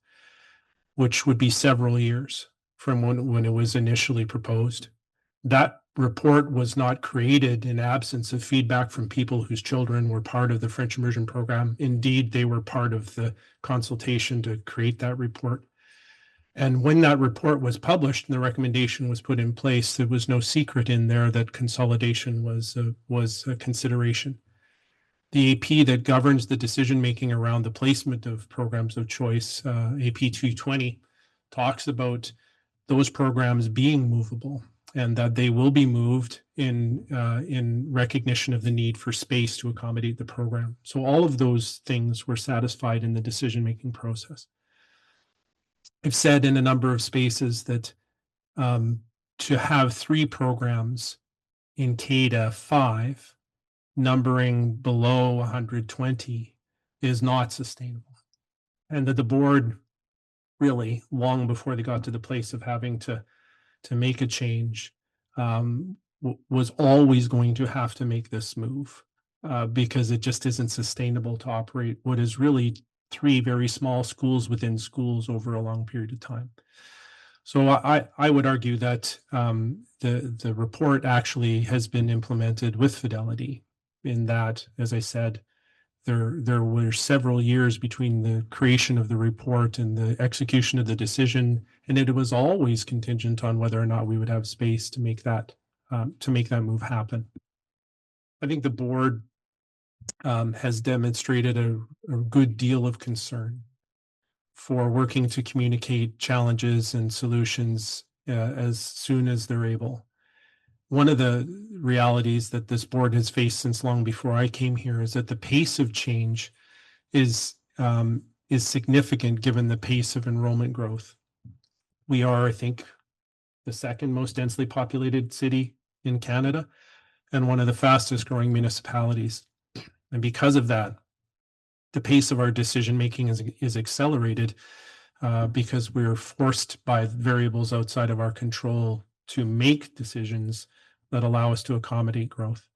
which would be several years from when it was initially proposed. That report was not created in absence of feedback from people whose children were part of the French immersion program. Indeed, they were part of the consultation to create that report. And when that report was published and the recommendation was put in place, there was no secret in there that consolidation was a consideration. The AP that governs the decision-making around the placement of programs of choice, AP 220, talks about those programs being movable and that they will be moved in recognition of the need for space to accommodate the program. So all of those things were satisfied in the decision-making process. I've said in a number of spaces that to have 3 programs in K-5 numbering below 120 is not sustainable. And that the board really, long before they got to the place of having to make a change, was always going to have to make this move because it just isn't sustainable to operate what is really 3 very small schools within schools over a long period of time. So I would argue that the report actually has been implemented with fidelity, in that, as I said, there were several years between the creation of the report and the execution of the decision, and it was always contingent on whether or not we would have space to make that move happen. I think the board has demonstrated a good deal of concern for working to communicate challenges and solutions as soon as they're able. One of the realities that this board has faced since long before I came here is that the pace of change is significant given the pace of enrollment growth. We are, I think, the second most densely populated city in Canada and one of the fastest growing municipalities. And because of that, the pace of our decision making is accelerated because we're forced by variables outside of our control to make decisions that allow us to accommodate growth.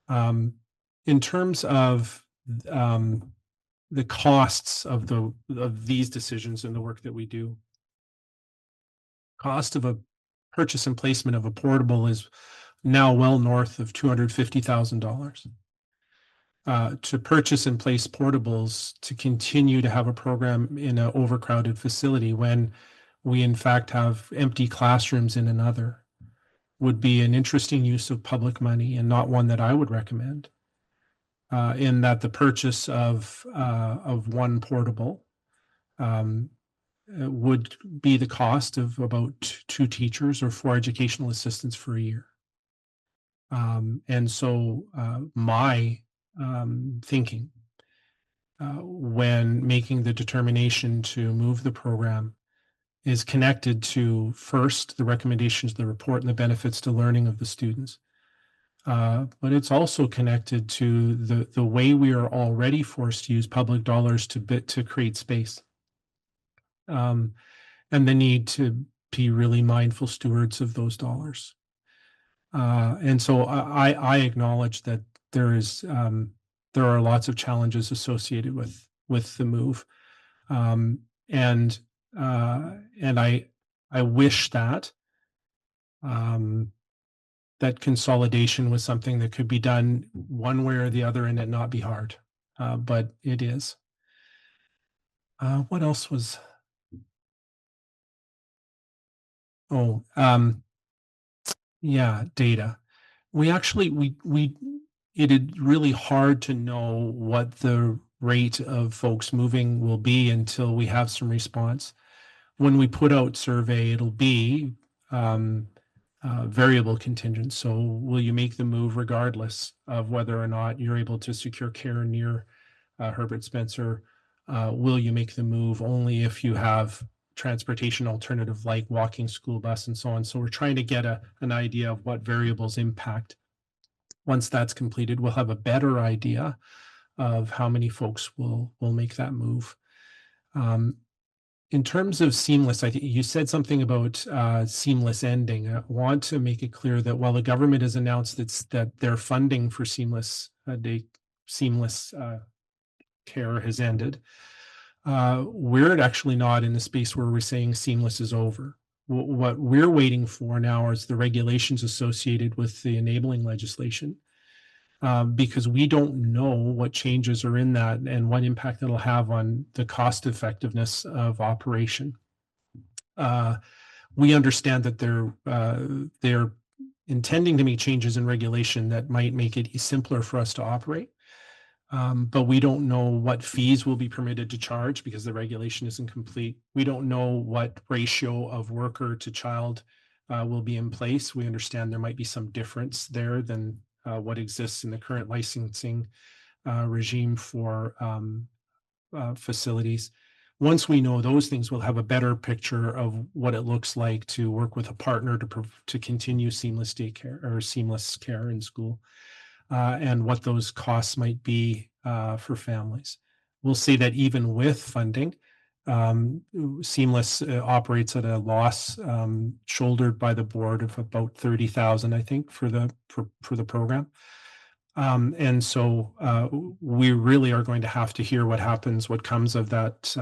In terms of the costs of these decisions and the work that we do, cost of a purchase and placement of a portable is now well north of $250,000. to purchase and place portables to continue to have a program in an overcrowded facility when we in fact have empty classrooms in another would be an interesting use of public money and not one that I would recommend. In that the purchase of one portable would be the cost of about two teachers or 4 educational assistants for a year. And so my thinking when making the determination to move the program is connected to, first, the recommendations of the report and the benefits to learning of the students. But it's also connected to the way we are already forced to use public dollars to create space. And the need to be really mindful stewards of those dollars. And so I acknowledge that there are lots of challenges associated with the move, and I wish that that consolidation was something that could be done one way or the other and it not be hard, but it is. What else was? Oh, yeah, data. We actually it is really hard to know what the rate of folks moving will be until we have some response. When we put out survey, it'll be variable contingent. So will you make the move regardless of whether or not you're able to secure care near Herbert Spencer? Will you make the move only if you have transportation alternative like walking, school bus, and so on? So we're trying to get an idea of what variables impact. Once that's completed, we'll have a better idea of how many folks will make that move. In terms of seamless, I think you said something about seamless ending. I want to make it clear that while the government has announced that their funding for seamless care has ended, we're actually not in the space where we're saying seamless is over. What we're waiting for now is the regulations associated with the enabling legislation, because we don't know what changes are in that and what impact it'll have on the cost effectiveness of operation. We understand that they're intending to make changes in regulation that might make it simpler for us to operate. But we don't know what fees will be permitted to charge because the regulation isn't complete. We don't know what ratio of worker to child will be in place. We understand there might be some difference there than what exists in the current licensing regime for facilities. Once we know those things, we'll have a better picture of what it looks like to work with a partner to continue seamless daycare or seamless care in school. And what those costs might be for families. We'll see that even with funding, Seamless operates at a loss shouldered by the board of about 30,000, I think, for the program. And so we really are going to have to hear what happens, what comes of that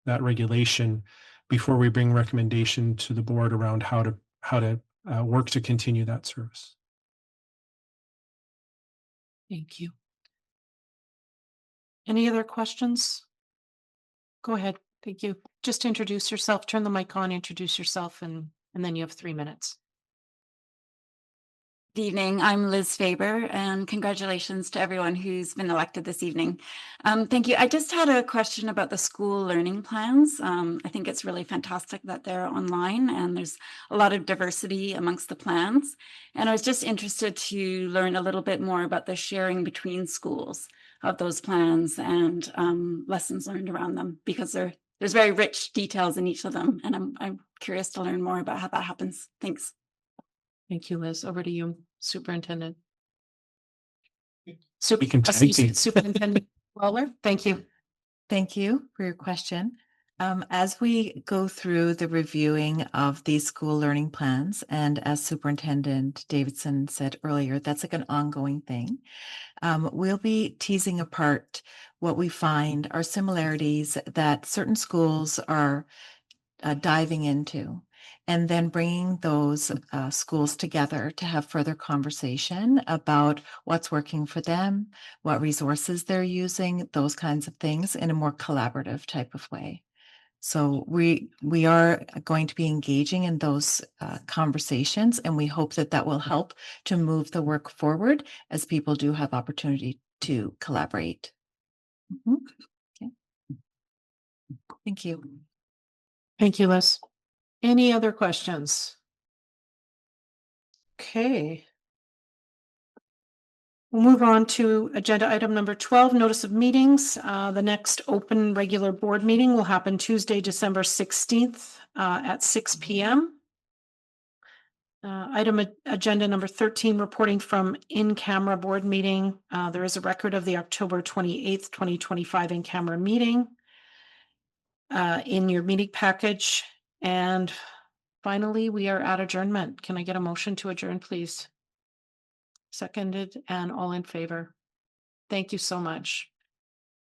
that regulation before we bring recommendation to the board around how to work to continue that service. Thank you. Any other questions? Go ahead. Thank you. Just introduce yourself, turn the mic on, introduce yourself, and then you have 3 minutes. Good evening. I'm Liz Faber, and congratulations to everyone who's been elected this evening. Thank you. I just had a question about the school learning plans. I think it's really fantastic that they're online and there's a lot of diversity amongst the plans. And I was just interested to learn a little bit more about the sharing between schools of those plans and lessons learned around them, because there's very rich details in each of them. And I'm curious to learn more about how that happens. Thanks. Thank you, Liz. Over to you, Superintendent. We can tag team. Superintendent Waller, thank you. Thank you for your question. As we go through the reviewing of these school learning plans, and as Superintendent Davidson said earlier, that's like an ongoing thing. We'll be teasing apart what we find are similarities that certain schools are diving into, and then bringing those schools together to have further conversation about what's working for them, what resources they're using, those kinds of things in a more collaborative type of way. So we are going to be engaging in those conversations, and we hope that that will help to move the work forward as people do have opportunity to collaborate. Okay. Thank you. Thank you, Liz. Any other questions? Okay. We'll move on to agenda item number 12, notice of meetings. The next open regular board meeting will happen Tuesday, December 16th at 6 p.m. Agenda number 13, reporting from in-camera board meeting. There is a record of the October 28th, 2025 in-camera meeting in your meeting package. And finally, we are at adjournment. Can I get a motion to adjourn, please? Seconded and all in favor. Thank you so much.